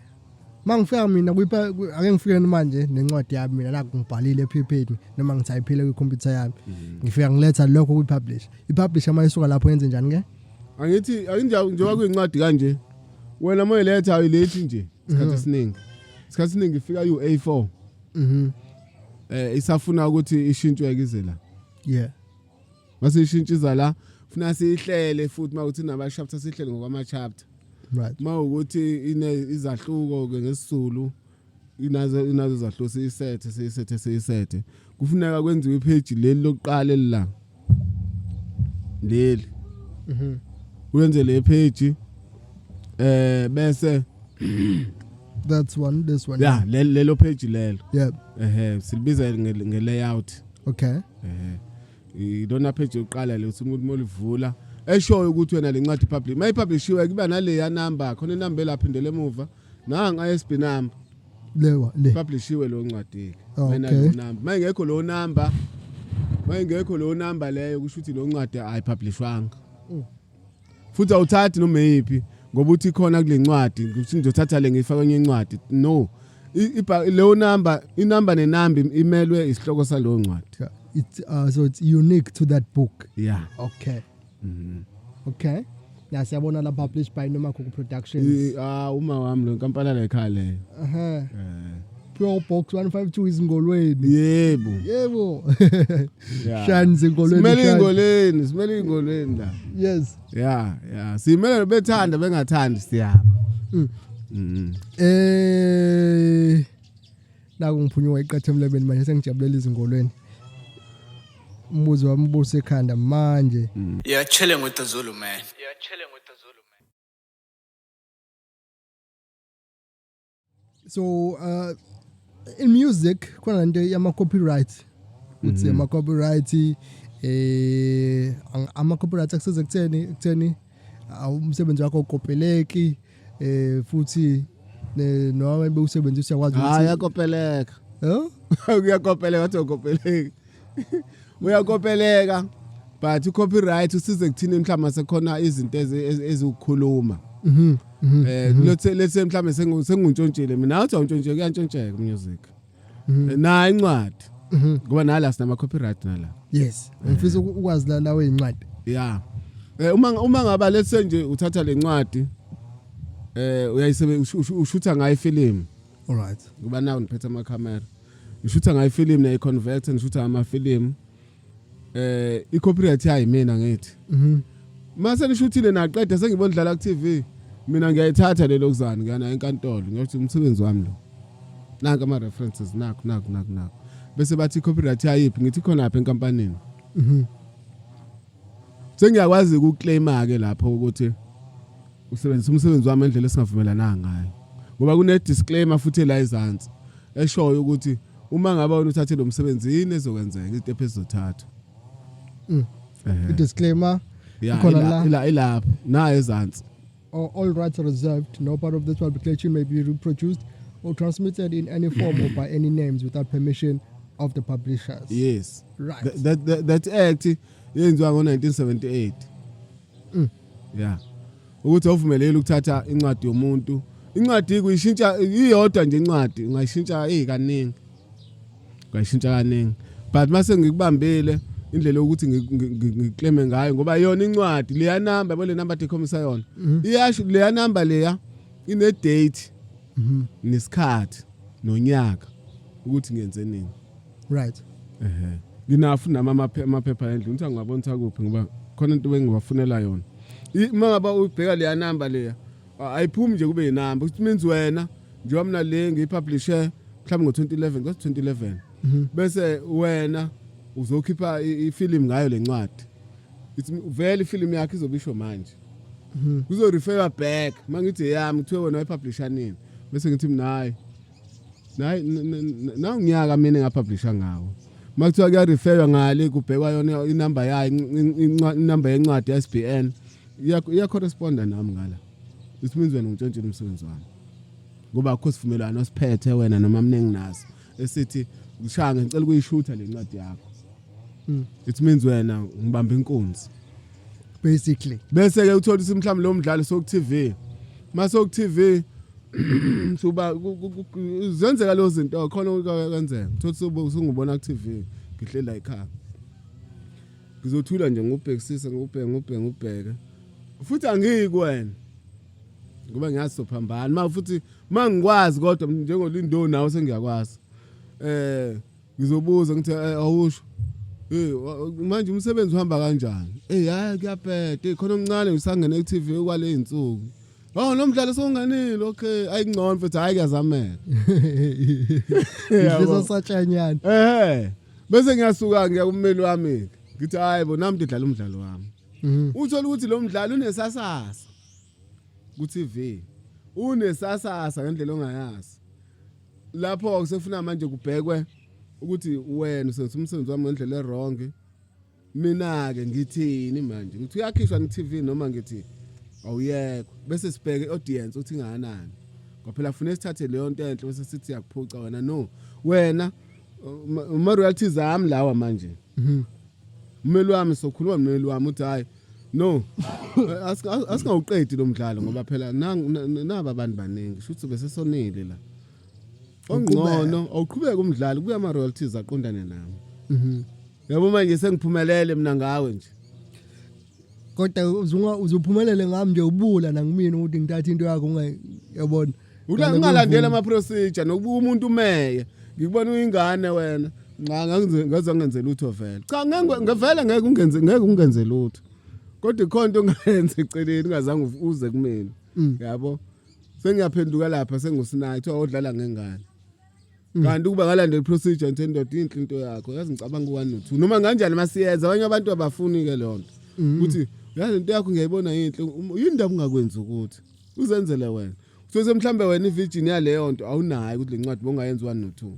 mangifika mina ake ngifike manje nencwadi yami mina la ngibhalile ephepheni noma ngithayiphile kwicomputer yami ngifika ngiletha lokho kupublish ipublisher mayisuka lapho yenze njani ke angithi njengoba kuyincwadi kanje wena moyiletha ayilethi nje isikhathi esiningi ifika u-A4 isafuna ukuthi ishintshwe kize la yeah mase ishintshiza la funa sihlele futhi mawuthi naba chapter sihlele ngokwama chapter right mawukuthi izahluko ke ngesizulu inazo izahluko siyisethe kufuneka kwenziwe ipage leli lokuqala la leli uyenze le page bese that's this one yeah lelo page lelo yeah silibiza ngelayout okay idona page yokuqala le uthi umuntu molivula eshoyo ukuthi wena lencwadi publish mayipublishiwe kuba nale ya number khona inamba elaphindele emuva nanga ISB number le publishiwe lo ncwadi mina lo number mayingekho lo number leyo kusho ukuthi lo ncwadi ayipublishwanga futhi awuthathi noma yipi ngoba uthi khona kule ncwadi ukuthi ngizothatha le ngifaka kwenye incwadi no leyo number inamba nenamba imelwe isihloko salo ncwadi it's so it's unique to that book yeah okay okay na siyabona la published by Nomakhulu Productions uma wami lo nkampani la ekhaya leyo Pure Box 152 izingolweni yebo Shans ingolweni simele ingolweni la yes yeah simele bethanda bengathandi siyama la ngiphunywa iqathe emlebeni manje sengijabulela izingolweni umuzi wami ubuse ekhanda manje Yeah, chilling with the Zulu man. So in music khona into yama copyright uthi ama copyright ama copyright akusiza kutheni umsebenzi wakho ukopeleki futhi noma bewusebenzisa uyakwazi ukuthi yakopeleka uyakopeleka wathi ukopeleki uyakopeleka but copyright usize kuthini mhlawumbe sekhona izinto ezikhuluma lethe mhlambe senguntshontshile mina athi awuntshontshe kuyantshontsheka music na incwadi ngoba nala sinama copyright nala yes ngifisa ukwazi la lawe incwadi yeah uma ngaba lethe nje uthatha lencwadi ushutha ngayo ifilm all right ngoba nawo niphethe ama camera ushutha ngayo ifilm na iconvert ngishutha ama film i-copyright yayi mina ngithi mase nishuthile naqeda sengibona dlala ku TV mina ngiyayithatha lelo kuzani ngiyana enkantolo ngiyothi umsebenzi wami lo nanka ama references nakho bese bathi copyright yayiphi ngithi khona lapha enkampanini sengiyakwazi ukuclaima ke lapho ukuthi usebenzisa umsebenzi wami endlela esingavumelana ngayo ngoba kune disclaimer futhi la izansi eshoyo ukuthi uma ngabe wena uthathe lo msebenzi yini ezokwenzeka izinto ezizothathwa disclaimer ilapho na ezansi all rights are reserved. No part of this publication may be reproduced or transmitted in any form or by any names without permission of the publishers. Yes. Right. That act yenziwa ngo1978. Yeah. Ukuthi awuvumeleli ukuthatha incwadi yomuntu. Incwadi kuyishintsha iyodwa nje incwadi, ungayishintsha kaningi. Ungayishintsha kaningi. But mase ngikubambile indlela ukuthi ngiclaim ngayo ngoba yona incwadi leya number yabo le number ekhomisa yona iyasho leya number leya ine date nesikhathi nonyaka ukuthi ngenze nini right nginafu amaphepha endlu ngithi angabona kuphi ngoba khona into bengibafunela yona mangaba ubheka leya number leya ayiphumi nje kube inamba ukuthi means wena njengoba mina le ngiyipublishe mhlawumbe ngo2011 ngo2011 bese wena uzokhipha ifilm ngayo lencwadi ithi vele ifilm yakhe izobisho manje kuzo refer back mangithi yami kuthiwe wena wayipublisha nini bese ngithi mina nayi ngiyaka mina ngapublisha ngawo makuthiwa kuya refer ngale kubhekwa yona inamba yayo inamba yencwadi SBN iya corresponda nami ngala it means wena untshontshile umsebenzi wami ngoba akho sivumelwano siphethe wena noma mningi naso esithi ngishanga ngicela ukuyishutha lencwadi yakho it means wena ngibamba inkunzi basically bese ke uthola ukuthi mhlawumbe lo mdlalo soku TV masoku TV suba zenzeka lo zinto khona ukwenzeka uthola usungubona ku TV ngihlela ekhaya ngizothula nje ngubhekisisa ngubheke futhi angiki wena ngoba ngiyazi sophambana ma futhi mangikwazi kodwa njengolindo nawe sengiyakwazi ngizobuza ngithi awusho manje umsebenzi uhamba kanjani hayi kuyaphethe khona omncane usangena ku TV kwale insuku lo mdlalo songanile okay ayingcono futhi hayi kuyazamela ngizwe satshanyana bese ngiyasuka ngiya kummeli wami ngithi hayi bo nami ngidlala umdlalo wami uthola ukuthi lo mdlalo unesasasa ku TV unesasasa ngendlela ongayazi lapho kusefuna manje kubhekwe ukuthi wena usenza umsebenzi wami ngendlela errong mina ke ngithini manje ngithi uyakhishwa ku TV noma ngithi awuyekho bese sibheke audience uthi nganani ngoba phela ufuna sithathe leyo nto enhle bese sithi yakuphuca wena no wena uma royalties zami lawa manje umeli wami sokhuluma nomeli wami uthi hayi no asingawuqedi lo mdlalo ngoba phela naba abantu baningi futhi bese sonile la ongcono awuqhubeka umdlalo kuya ama royalties aqondane nami yabo manje sengiphumelele mina ngawe nje kodwa uzophumelele ngami nje ubula nangimina ukuthi ngithatha into yakho ungayabona ungalandela ama procedure nokubuka umuntu umeye ngikubona uyingane wena ngaze ngenze lutho vele cha ngevele ngeke ungenze lutho kodwa ikhonto ungayenza eceleni ungazange uze kumina yabo sengiyaphenduka lapha sengusinayi kuthiwa odlala ngengane kanti ukuba ngalandela procedure ntendoda inhle into yakho yazi ngicabanga u1 no2 noma kanjani masiyenza abanye abantu abafuni ke lonto ukuthi yazi into yakho ngiyayibona inhle yindaba ungakwenza ukuthi uzenzele wena kuthiwe mhlambe wena iVirginia leyo nto awunayo ukuthi lencwadi bongayenza u1 no2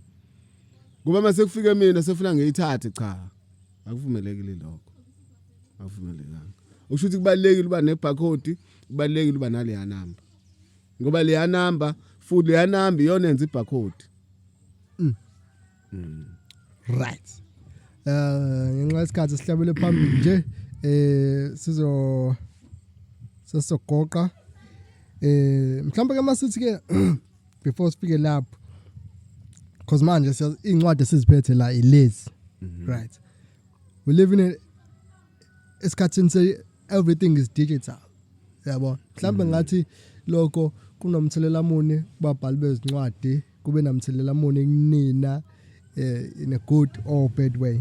ngoba mase kufike mina sefuna ngiyithathe cha akuvumelekile lokho akuvumelekanga usho ukuthi kubalekile uba nebarcode kubalekile uba nale ya number ngoba le ya number futhi le ya number iyona yenza ibarcode right ngenxa isikhathi sihlabele phambili nje sizogoqa Mhlawumbe ke masithi ke before sifike lapho because manje incwadi esiziphethe la ilezi right we live in esikhathini se everything is digital yabo mhlawumbe ngathi lokho kunomthelela muni kubabhali bezincwadi kube namthelela muni kunina in a good or bad way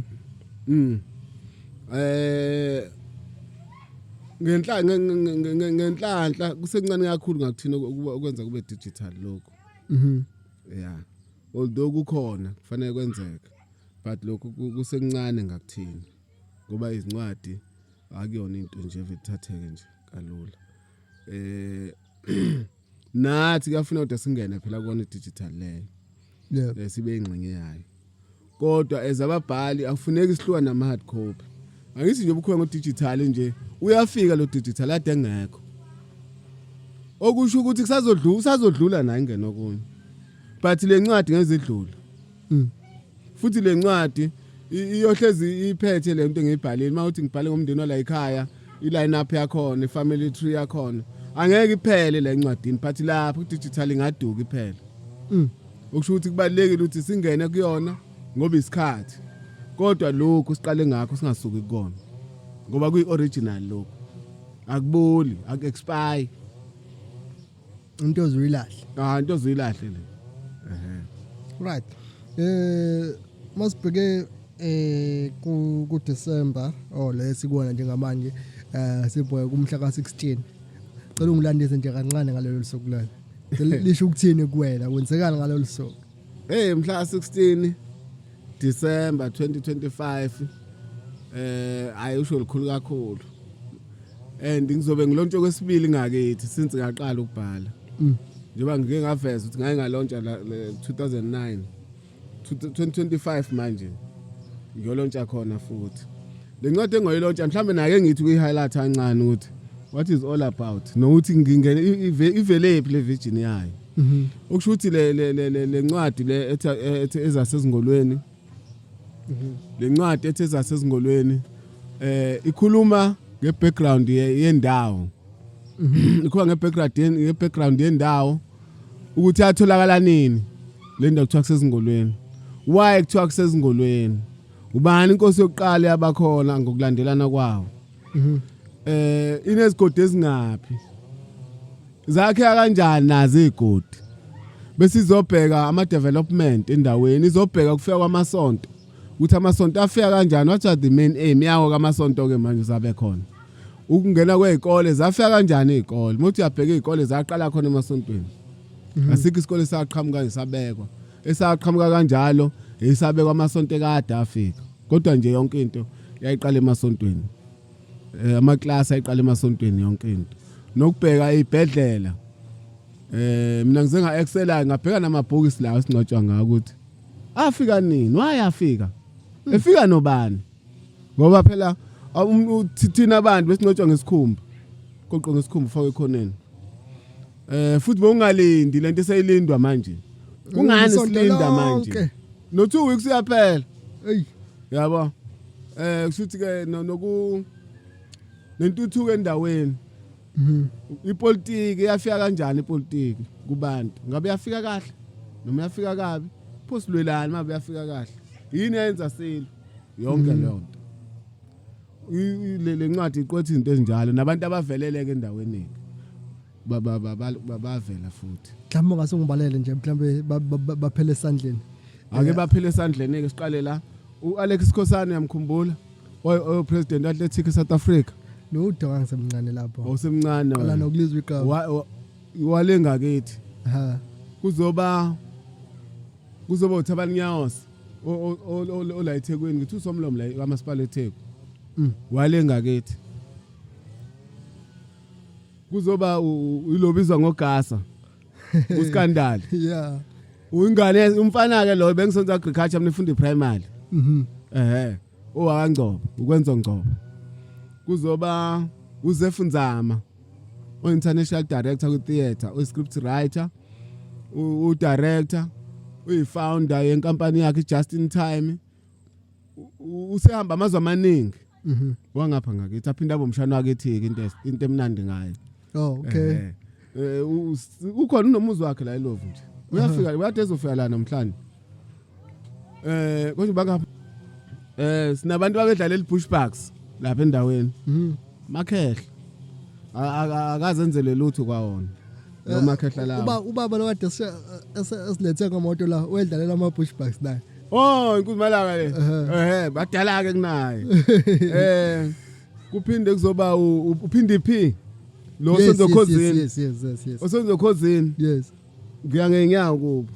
ngenhlanhla kusekuncane kakhulu ngakuthina ukwenza kube digital lokho yeah although kukhona kufanele kwenzeke but lokho kusekuncane ngakuthina ngoba izincwadi akuyona into nje evithatheke nje kalula nathi kuyafuna ukuthi singene phela kona digital leyo yeah sibe ingxenye yayo kodwa ezababhali akufuneki sihluka nama hard copy angithi nje ubukhoya ngo digital nje uyafika lo digital ade ngekho okusho ukuthi kusazodlula na ingene okunye but le ncwadi ngezidlula futhi le ncwadi iyohlezi iphethe le nto engiyibhalile mawuthi ngibhale ngomndeni wala ekhaya iline up yakhona ifamily tree yakhona angeke iphele le ncwadini but lapho digital ingaduka iphele okusho ukuthi kubalekile ukuthi singene kuyona ngoba isikhathi kodwa lokho siqale ngakho singasuki kukona ngoba kuyi original lokho akuboli akexpire into ozilahle into ozilahle le right masibheke ku December lesikubona njengamanje sibhoye kumhla ka16 cela ungilandise nje kancane ngalelo suku lelo lisho ukuthini kuwena kwenzekala ngalelo suku mhla 16 December 2025 ayisho likhulu kakhulu and ngizobe ngilontshe kwesibili ngakithi since ngaqala ukubhala njengoba ngike ngaveza ukuthi ngaye ngalontsha la 2009 2025 manje ngiyolontsha khona futhi le ncwadi engoyilontsha mhlambe nake ngithi kuyi-highlight kancane ukuthi what is all about nokuthi ngingene ivelephi le virgin yayo okusho ukuthi le ncwadi le ethi ezasezingolweni le ncwadi ethi ezasezingolweni ikhuluma ngebackground yendawo ikhuluma ngebackground yendawo ukuthi yatholakala nini le ndawo kuthiwa kusezingolweni why kuthiwa kusezingolweni ubani inkosi yokuqala yabakhona ngokulandelana kwawo inezigodi ezingaphi zakhe kanjani nazo izigodi bese izobheka ama development endaweni izobheka kufika kwamasonto ukuthi amasonto afika kanjani what are the main aim yawo kamasonto ke manje usabe khona ukungena kwezikole zafika kanjani izikole muthi uyabheka izikole zaqala khona emasontweni asikho isikole saqhamuka ngisabekwa esaqhamuka kanjalo esabekwa amasonto ekade afika kodwa nje yonke into yayiqala emasontweni amaklasi ayiqala emasontweni yonke into nokubheka izibhedlela mina ngize nga excel ngabheka namabhokisi lawo singcotshwa ngawo ukuthi afika nini wayafika efika nobani ngoba phela thina abantu besingcotshwa ngesikhumba qoqo ngesikhumba ufake ekhoneni futhi bongalindi lento eseyilindwa manje kungani silinda manje no 2 weeks uyaphela hey yabo kushuthi ke noku nentuthuko endaweni ipolitiki iyafika kanjani ipolitiki kubantu ngabe yafika kahle noma yafika kabi phosilwelani mabe yafika kahle yini yenza silo yonke leyo nto le ncwadi iqothi izinto ezinjalo nabantu abaveleleke endaweni babavela futhi mhlawumbe ngasengibalele nje mhlawumbe baphele esandleni ake baphele esandleni ke siqale la uAlex Sikhosana yamkhumbula president Athletic South Africa no udwa ngisemncane lapho awusemncane wala nokulizwa igaba wale ngakithi kuzoba uThabalinyawosi ola eThekwini ngithi usomlomo la kaMasipala eTheku wale ngakithi kuzoba ilobizwa ngogasa uSkandali yeah uyingane umfana ke lo bengisonza agriculture mina ifunda primary owakangcobo ukwenza ngcobo kuzoba uZefunzama o-international director kwi-theatre o-script writer u-director uyi-founder yenkampani yakhe Just in Time usehamba amazwe amaningi wangapha ngakithi aphinda abomshana wakithi into emnandi ngayo okay ukhona unomuzi wakhe la eLovu nje uyafika uyade ezofika la namhlanje konje baka sinabantu abedlala ebushbucks lapha endaweni makhehla akazenzele lutho kwawona lo makhehla la ubaba lo kade esilethe ngomoto la wedlalela ama bushbucks naye inkuzimalanga le badala ke kunaye kuphinde kuzoba uphinde iphi lo senzokhozini yes osenzokhozini yes ngiya ngenyawo kubo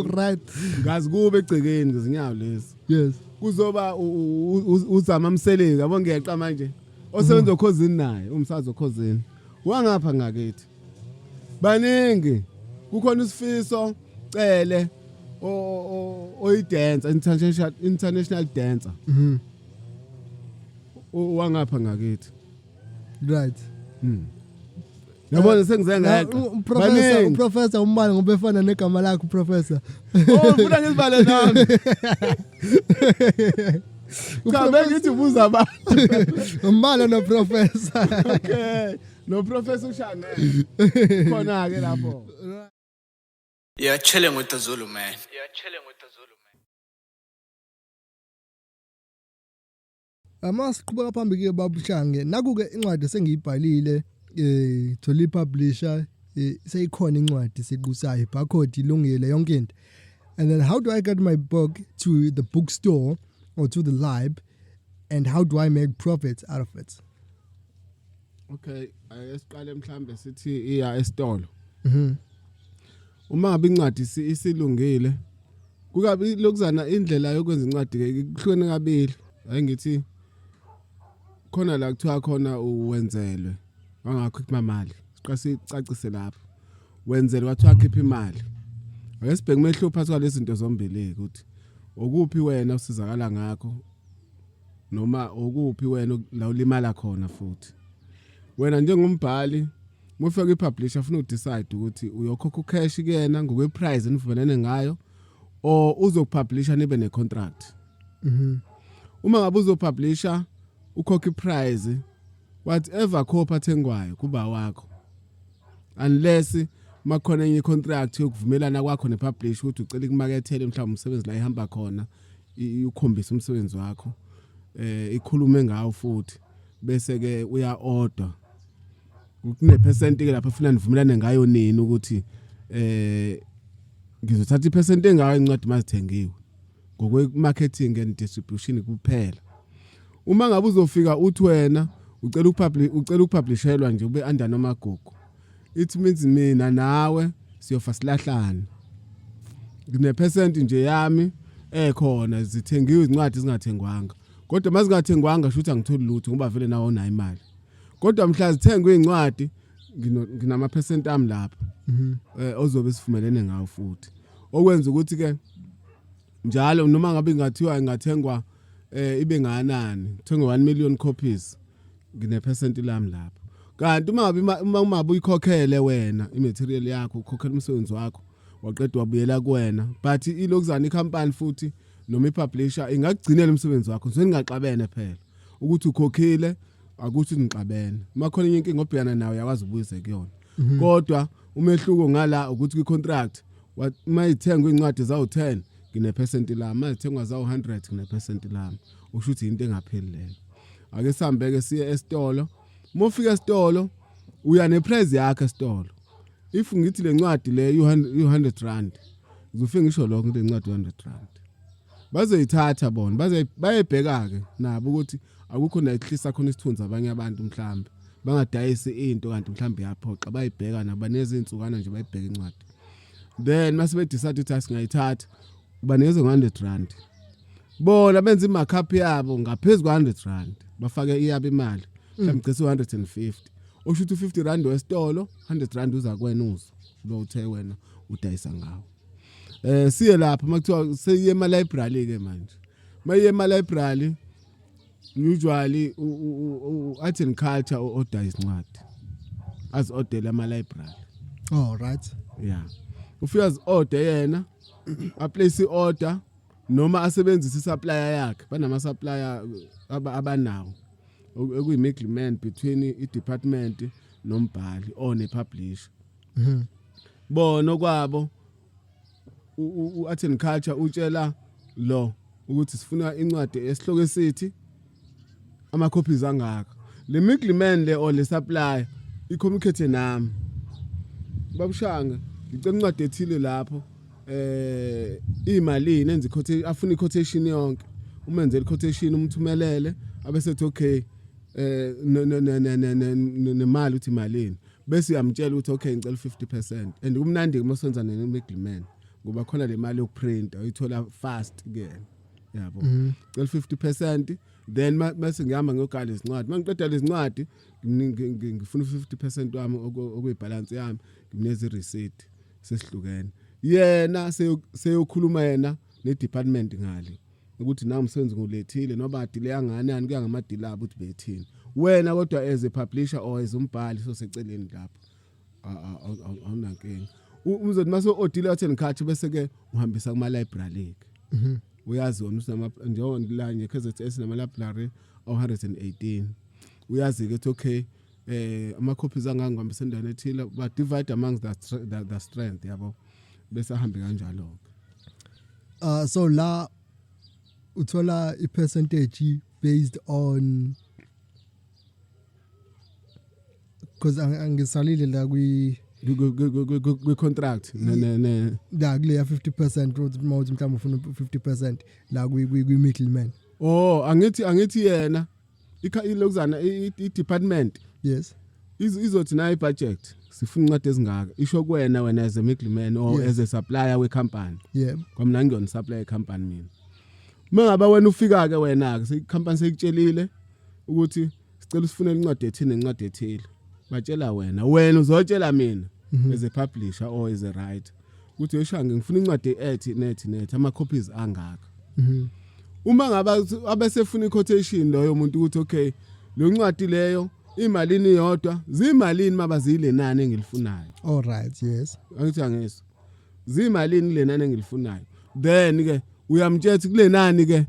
right ngazi kube egcekeni ngezinyawo lezi yes kuzoba uzama umseleki yabo ngiyaqa manje osebenza okhozini naye umsazi okhozini wangapha ngakithi baningi kukhona isifiso cele oyidancer international dancer wangapha ngakithi right yabona sengize ngeqa uprofessor umbala ngoba efana negama lakho professor ufuna ngizibale nami Kabe ngithi buza abantu umbala no professor okay no professor ushane khona ke lapho Yeah, chilling with the Zulu man. Siqhubeka phambili ke babushange nakuke incwadi sengiyibhalile thola publisher seyikhona incwadi siqusayo barcode ilungile yonke into. And then how do I get my book to the bookstore or to the lib and how do I make profits out of it? Okay, ayesiqale mhlambe sithi iya esitolo. Uma ngabe incwadi isilungile kukabi lokuzana indlela yokwenza incwadi ke kuhlukene kabili ayingithi khona la kuthiwa khona uwenzelwe wangakho imali siqase sicacise lapho wenzelwe wathiwa khipha imali ayesibheke mehlo phakathi kwalezi zinto zombili ukuthi okuphi wena usizakala ngakho noma okuphi wena la ulimala khona futhi wena njengombhali mufika ipublisher ufuna udecide ukuthi uyokhokha ucash kuyena ngokwe price enivumelene ngayo or uzopublisha nibe ne contract. Uma ngabe uzopublisha ukhokha iprice whatever copy athengwayo kuba wakho unless makhona enye contract yokuvumelana kwakho nepublisher ukuthi ucela ikumakethele mhlawumbe umsebenzi la ihamba khona ukhombisa umsebenzi wakho ikhulume ngawo futhi bese ke uya order kune percent ke lapha ufuna nivumelane ngayo nini ukuthi ngizothatha ipercent engayo incwadi mazithengiwe ngokwe marketing and distribution kuphela. Uma ngabe uzofika uthi wena ucela ukupublishelwa nje ube under nomagugu it means mina nawe siyofa silahlana ngine percent nje yami ekhona zithengiwe izincwadi zingathengwanga kodwa mazingathengwanga shuthi angitholi lutho ngoba vele nawo nayo imali kodwa mhla zithengwe incwadi nginama percent ami lapha ozobe sivumelene ngawo futhi okwenza ukuthi ke njalo noma ngabe ingathiwa ingathengwa ibe nganani thengwe 1 million copies ngine percent lami lapha kanti uma ngabe uyikhokhele wena imaterial yakho ukhokhela umsebenzi wakho waqedwa wabuyela kuwena but ilokuzana icompany futhi noma ipublisher ingagcinela umsebenzi wakho njengaxabene phela ukuthi ukhokhile akuthi nixabene makhona inye inkinga obhekana nayo yakwazi ukubuyisa kuyona kodwa umehluko ngala ukuthi kwicontract mayithengwa incwadi zawo 10 ngine percent lami mayithengwa zawo 100 ngine percent lami ushuthi into engaphelileyo ake sihambeke siye esitolo mofika esitolo uya neprice yakhe esitolo if ngithi lencwadi le 100 rand uzofika ngisho lokho le ncwadi 100 rand bazoyithatha bona bayebheka ke nabo ukuthi akukho nayihlisa khona isithunzi abanye abantu mhlambe bangadayisi into kanti mhlambe yaphoxa bayibheka nabaneze insukana nje bayibheka incwadi then mase decide ukuthi asingayithatha ubaneze ngo100 rand bona benza imakhaphi yabo ngaphezulu kwa100 rand bafake iyabo imali mhlambe gcese 150 oshuthi 50 rand wesitolo 100 rand uza kwena uzo lo uthe wena udayisa ngawo siye lapha makuthiwa seyiye ema library ke manje mayiye ema library usually art and culture order isincwadi as order ama library. Oh right. Yeah. Ufika order yena a place order noma asebenzisa supplier yakhe banama supplier abanawo okuyi agreement between i department nombhali one publisher Mhm. bona kwabo Art and Culture utshela lo ukuthi sifuna incwadi esihloko esithi ama copies angaka le middleman le or le supplier icommunicate nami babushanga ngicela incwadi ethile lapho imali nenze quotation afuna iquotation yonke umenze iquotation umthumelele abesethi okay nemali uthi malini bese uyamtshela ukuthi okay ngicela 50% and kumnandi kumasonza nemiddleman ngoba khona le mali yokuprint ayithola fast ke yabo ngicela 50% then mase ngihamba ngiyogala izincwadi mangiqeda lezincwadi ngifuna 50% wami okuyibalance yami ngimneze receipt sesihlukene yena seyokhuluma yena ne-department ngale ukuthi na umsebenzi ngulethile noba adile yanganani kuya ngamadila abo ukuthi bethini wena kodwa as a publisher or as umbhali so seceleni lapho awunankinga umzothi mase odile Art and Culture bese ke uhambisa kuma library uyazi wona usama njengo la nje KZS nama library 118 uyazi ke okay ama copies angangihambisa endaweni ethile ba divide among the strength yabo bese ahambe kanjalo So la uthola i-percentage based on because angisalile la kwi contract ne la kule ya 50% road mawuthi mhlawumbe ufuna 50% la kwi middleman. Angithi yena ilokuzana i-department Yes. izothi na i-budget sifuna incwadi ezingaka isho wena as a middleman or as a supplier we company Yeah. kwamna ngiyona supplier company mina mangaba wena ufika ke wena ke company seyitshelile ukuthi sicela usifunele incwadi ethini nencwadi ethile batshela wena uzotshela mina as a publisher or as a writer ukuthi yeshange ngifuna incwadi ethi nethi ama copies angaka uma ngaba abesefuna iquotation loyo muntu ukuthi okay lo ncwadi leyo imalini yodwa zimalini mabazile nani engilifunayo All right, yes. angithi angeso zimalini le nani engilifunayo then ke uyamthetha kule nani ke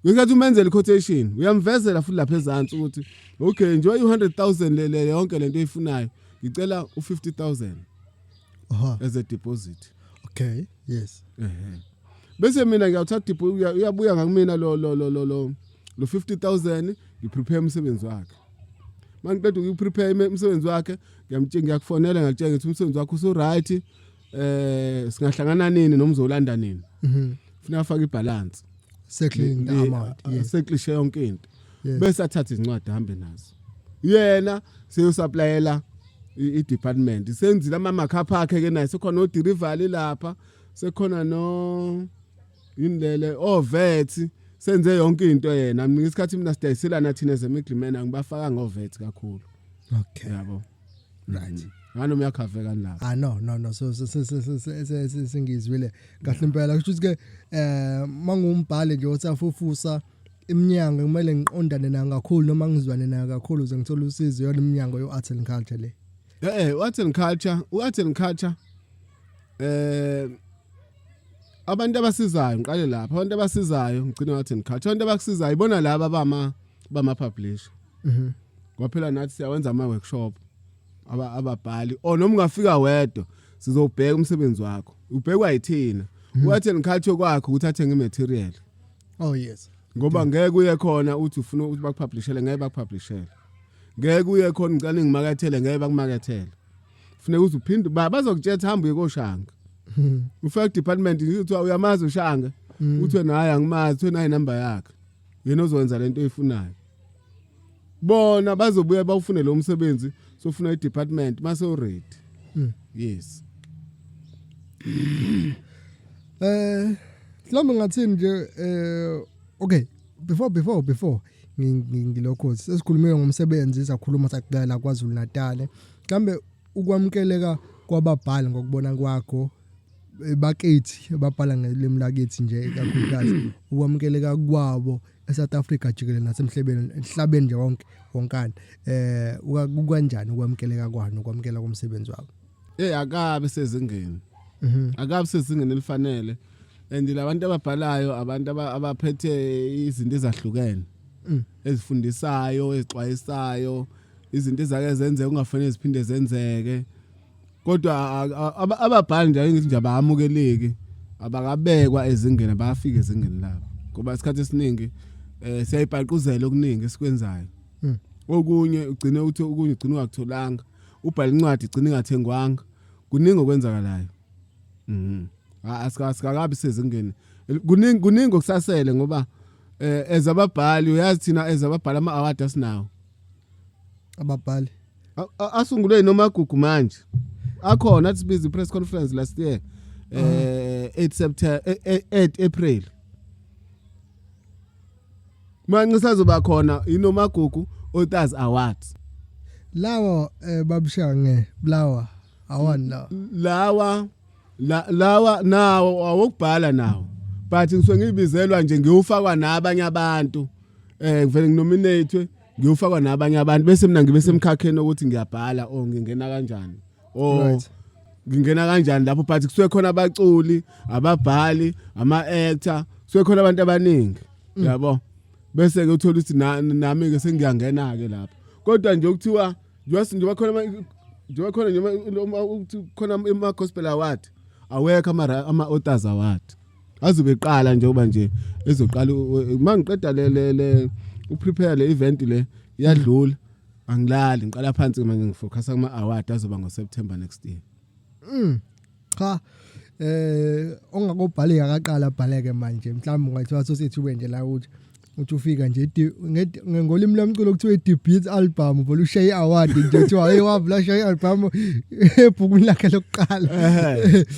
ngikathi umenzele quotation uyamvezela futhi lapha ezantsi ukuthi okay nje 100,000 le yonke lento eyifunayo ngicela u50,000 as a deposit. Okay, yes. Bese mina ngiyawuthatha deposit uyabuya ngakumina lo 50,000 ngiprepare umsebenzi wakhe mangiqeda ukuprepare umsebenzi wakhe ngiyamtshela ngiyakufonela ngiyatshela ngithi umsebenzi wakho uso right singahlangana nini noma uzolanda nini ufuna afaka ibalance Settling the amount. Yes. Seklishe yonke into Yes. bese athatha izincwadi ahambe nazo yena seyosuppliela i-department senzile ama markup akhe ke naye sekhona no delivery lapha sekhona no indlele VAT senze yonke into yena mina isikhathi mina sidayiselana thina zemiddleman angibafaka ngo-VAT kakhulu Okay. yabo Right. ngano uyakhave kanlapha No. So singizwile kahle impela kusho ukuthi ke mangumbhali nje otsafufusa iminyango kumele ngiqondane nayo kakhulu noma ngizwane nayo kakhulu uze ngithola usizo yona iminyango yo Art and Culture le. Art and Culture abantu abasizayo ngiqale lapha abantu abasizayo ngicina Art and Culture abantu abakusizayo ibona laba bama publisher kwaphela nathi siyawenza ama workshop ababhali noma ungafika wedwa sizobheka umsebenzi wakho ubhekwa yithina Art and Culture kwakho uthathe ngematerial Oh yes. ngoba ngeke uye khona uthi ufuna ukuthi bakupublishele ngeke bakupublishele ngeke uye khona ngicane ngimakethele ngeke bakumakethele kufanele uthi uphinde bazokutshela hamba uyekoshanga ufake department uthi uyamazi ushanga uthi wena hayi angimazi wena inamba yakhe yena ozowenza lento oyifunayo bona bazobuya bawufune lo msebenzi sofuna i-department mase ready yes mhlawumbe ngathini nje okay before ngilokho sesikhulumile ngomsebenzi sakhuluma sakuqala kwaZulu Natal mhlambe ukwamukeleka kwababhali ngokubona kwakho bakethi ababhala ngelimi lakithi nje kakhulukazi ukwamukeleka kwabo eSouth Africa jikelele nasemhlabeni nje wonkana ukanjani ukwamukeleka kwano ukwamukela komsebenzi wabo akabe sezingeni akabe sezingeni elifanele and labantu ababhalayo abantu abaphethe izinto ezahlukene ezifundisayo ezixwayisayo izinto ezake zenzeke ungafanele ziphinde zenzeke kodwa ababhali nje ngithi nje abamukeleki abakabekwa ezingeni abafika ezingeni labo ngoba isikhathi esiningi siyayibhaquzela okuningi esikwenzayo okunye ugcine uthi okunye ugcine ungakutholanga ubhala incwadi igcine ingathengwanga kuningi okwenzakalayo asikakabi sezingeni kuningi okusasele ngoba ezababhali uyazi thina ezababhali ama-award asinawo ababhali asungulwe noMagugu manje akhona athi sibiza i-press conference last year 8 April manje sazoba khona inoMagugu Authors Awards lawa babushange lawa awani lawa nawo awokubhala nawo but ngisuke ngibizelwa nje ngiyofakwa nabanye abantu ngivele nginominate ngiyofakwa nabanye abantu bese mina ngibe semkhakheni ukuthi ngiyabhala ngingena kanjani ngingena kanjani lapho but kusuke khona abaculi ababhali ama-actor kusuke khona abantu abaningi yabo bese ke uthola ukuthi nami ke sengiyangena ke lapho kodwa nje ukuthiwa njengoba khona ukuthi khona ama-gospel award awekho ama-authors award azobeqala nje uba nje ezoqala mangiqeda le uprepare le event le iyadlula angilali ngiqala phansi manje ngifocus kuma award azoba ngoSeptember next year cha ongakubhali akaqala abhaleke manje mhlawumbe ungathiwa sosethube nje la uthi ufika nje ngolimi lomculo kuthiwa i-debut album vele ushaye i-award nje kuthiwa hey wavula shaye i-album ebhukwini lakhe lokuqala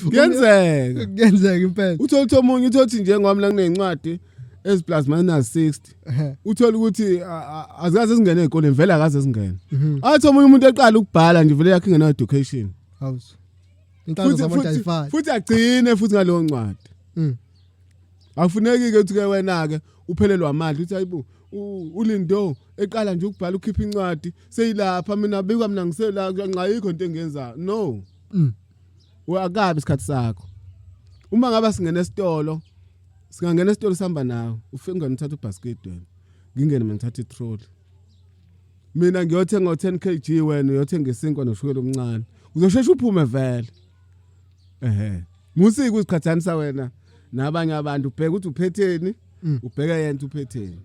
kuyenzeka impela uthola omunye uthi njengami la kunencwadi plus minus 60 uthola ukuthi azikaze singene ezikoleni vele akaze singene athi omunye umuntu eqala ukubhala nje vele yakhe ingena education house intando zabantu ayifani futhi agcine futhi ngalowo ncwadi afuneki ke ukuthi ke wena ke uphelelwa amandla uthi hayibo uLindo eqala nje ukubhala ukhipha incwadi seyilapha mina bikwa mina ngisela nqayikho into engenza no akabi isikhathi sakho uma ngaba singena esitolo singangena esitolo sihamba nawe ufike nganithatha ubasket wena ngingene mina ngithatha itrolley mina ngiyothenga ngo10 kg wena uyothenga isinkwa noshukela omncane uzoshesha uphume vele musiki uziqhathanisa wena nabanye abantu ubheka ukuthi uphetheni ubheka yena uphetheni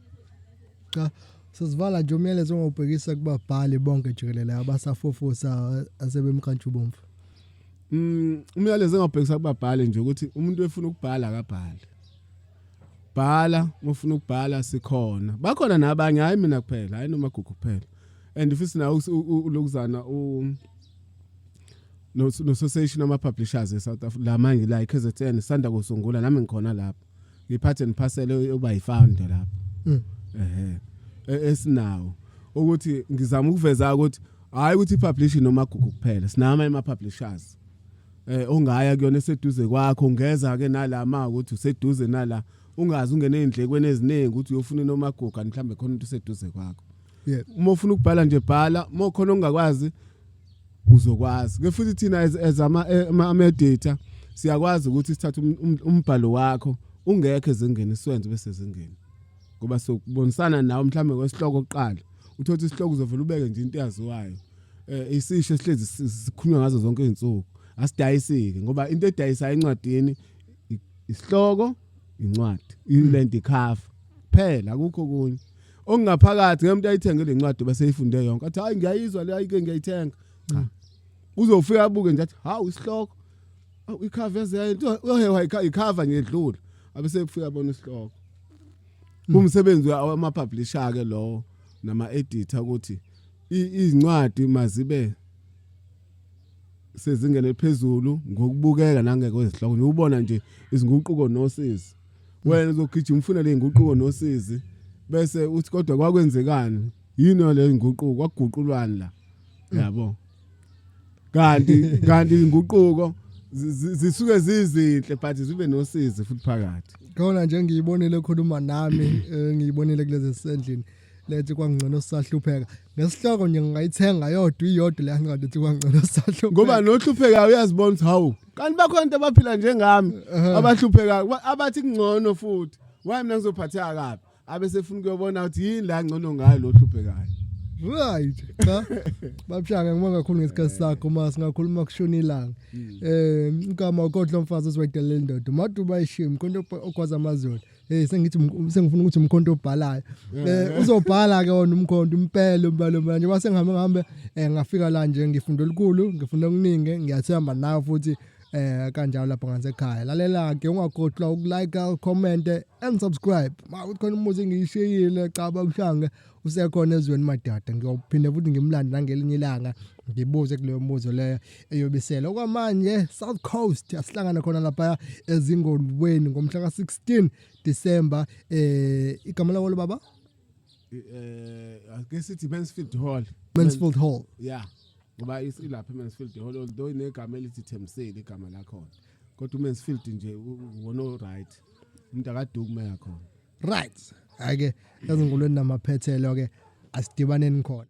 cha sizivala nje umyalezo ongobhekisa kubabhali bonke jikelele abasafofosa asebemkhantshu bomfu umyalezo engobhekisa kubabhali nje ukuthi umuntu efuna ukubhala akabhali bhala ufuna ukubhala sikhona bakhona nabanye hayi mina kuphela hayi noMagugu kuphela and if isina ulokuzana no association ama publishers eSouth Africa la manje la iKZN sanda kusungula nami ngikhona lapha ngiphathe niphasele uba yifounder lapha esinawo ukuthi ngizama ukuveza ukuthi hayi ukuthi ipublishing noMagugu kuphela sinama ama publishers ongaya kuyona eseduze kwakho ungeza ke nalama ukuthi useduze nala ungazi ungene endlekweni eziningi ukuthi uyofuna noMagugu mhlambe khona umuntu useduze kwakho uma ufuna ukubhala nje bhala uma khona ongakwazi uzokwazi ke futhi thina as ama-editor siyakwazi ukuthi sithathe umbhalo wakho ungekho ezingeni siwenze bese ezingeni ngoba sokubonisana nawe mhlambe kwesihloko oqala uthothi isihloko uzovela ubeke nje into yaziwayo isisho sihlezi sikhulunywa ngazo zonke izinsuku asidayisike ngoba into edayisa encwadini isihloko incwadi ilent cover phela akukho kunye ongaphakathi ngemuntu ayithengele incwadi bese ifunde yonke athi hayi ngiyayizwa le ayike ngiyayithenga cha uzofika abuke nje athi hawu isihloko icover ezayo ohewa icover ngedlula abese kufika bona isihloko umsebenzi wama publisher ke lo nama editor ukuthi izincwadi mazibe sezingene phezulu ngokubukeka nangekwezihloko nje ubona nje izinguquko nosizi wena uzogijima ufuna le inguquko nosizi bese uthi kodwa kwakwenzekani yini le inguquko kwaguqulwana la yabo kanti inguquko zisuke zizinhle but zibe nosizi futhi phakathi khona nje ngiyibonile ekhuluma nami ngiyibonile kulezi sendlini lethi kwangcono sisahlupheka ngesihloko nje ngingayithenga yodwa iyodwa le ngathi ethi kwangcono sisahlupheka ngoba nohlupheka uyazibona ukuthi hawu kanti bakhona into abaphila njengami abahlupheka abathi kungcono futhi waye mina ngizophatheka kabi abese ufuna ukuyobona ukuthi yini la ngcono ngayo lo hluphekayo Right. Cha. Babshanga ngibonga kakhulu ngesikhathi sakho uma singakhuluma kushona ilanga. Igama uKodlo Mfazi osiwadelela indoda. Maduba ishiya umkhonto okwazi amaZulu. Sengithi sengifuna ukuthi umkhonto obhalayo. Uzobhala ke wona umkhonto impela umbalo manje base ngihambe ngafika la nje ngifunda olukhulu, ngifunda okuningi, ngiyathemba nawe futhi kanjalo lapha ngasekhaya. Lalela ke ungakhohlwa ukulike, comment and subscribe. Mawuthi khona umuzi ngiyishiyile cha babshanga usekhona ezweni madada. Ngiyophinda futhi ngimlande nangelinye ilanga ngibuze kuleyo muzo leyo eyobisela. Okwamanje South Coast asihlangana khona lapha ezingolweni ngomhla ka16 December igama lakho baba ake sithi Mansfield Hall. Mansfield Hall. Yeah. Ngoba isilapha eMansfield Hall although inegama elithi Themseli igama lakho. Kodwa uMansfield nje uwona right. Umuntu akadukume yakho. Right. Ake ezingolweni namaphethelo ke asidibaneni khona.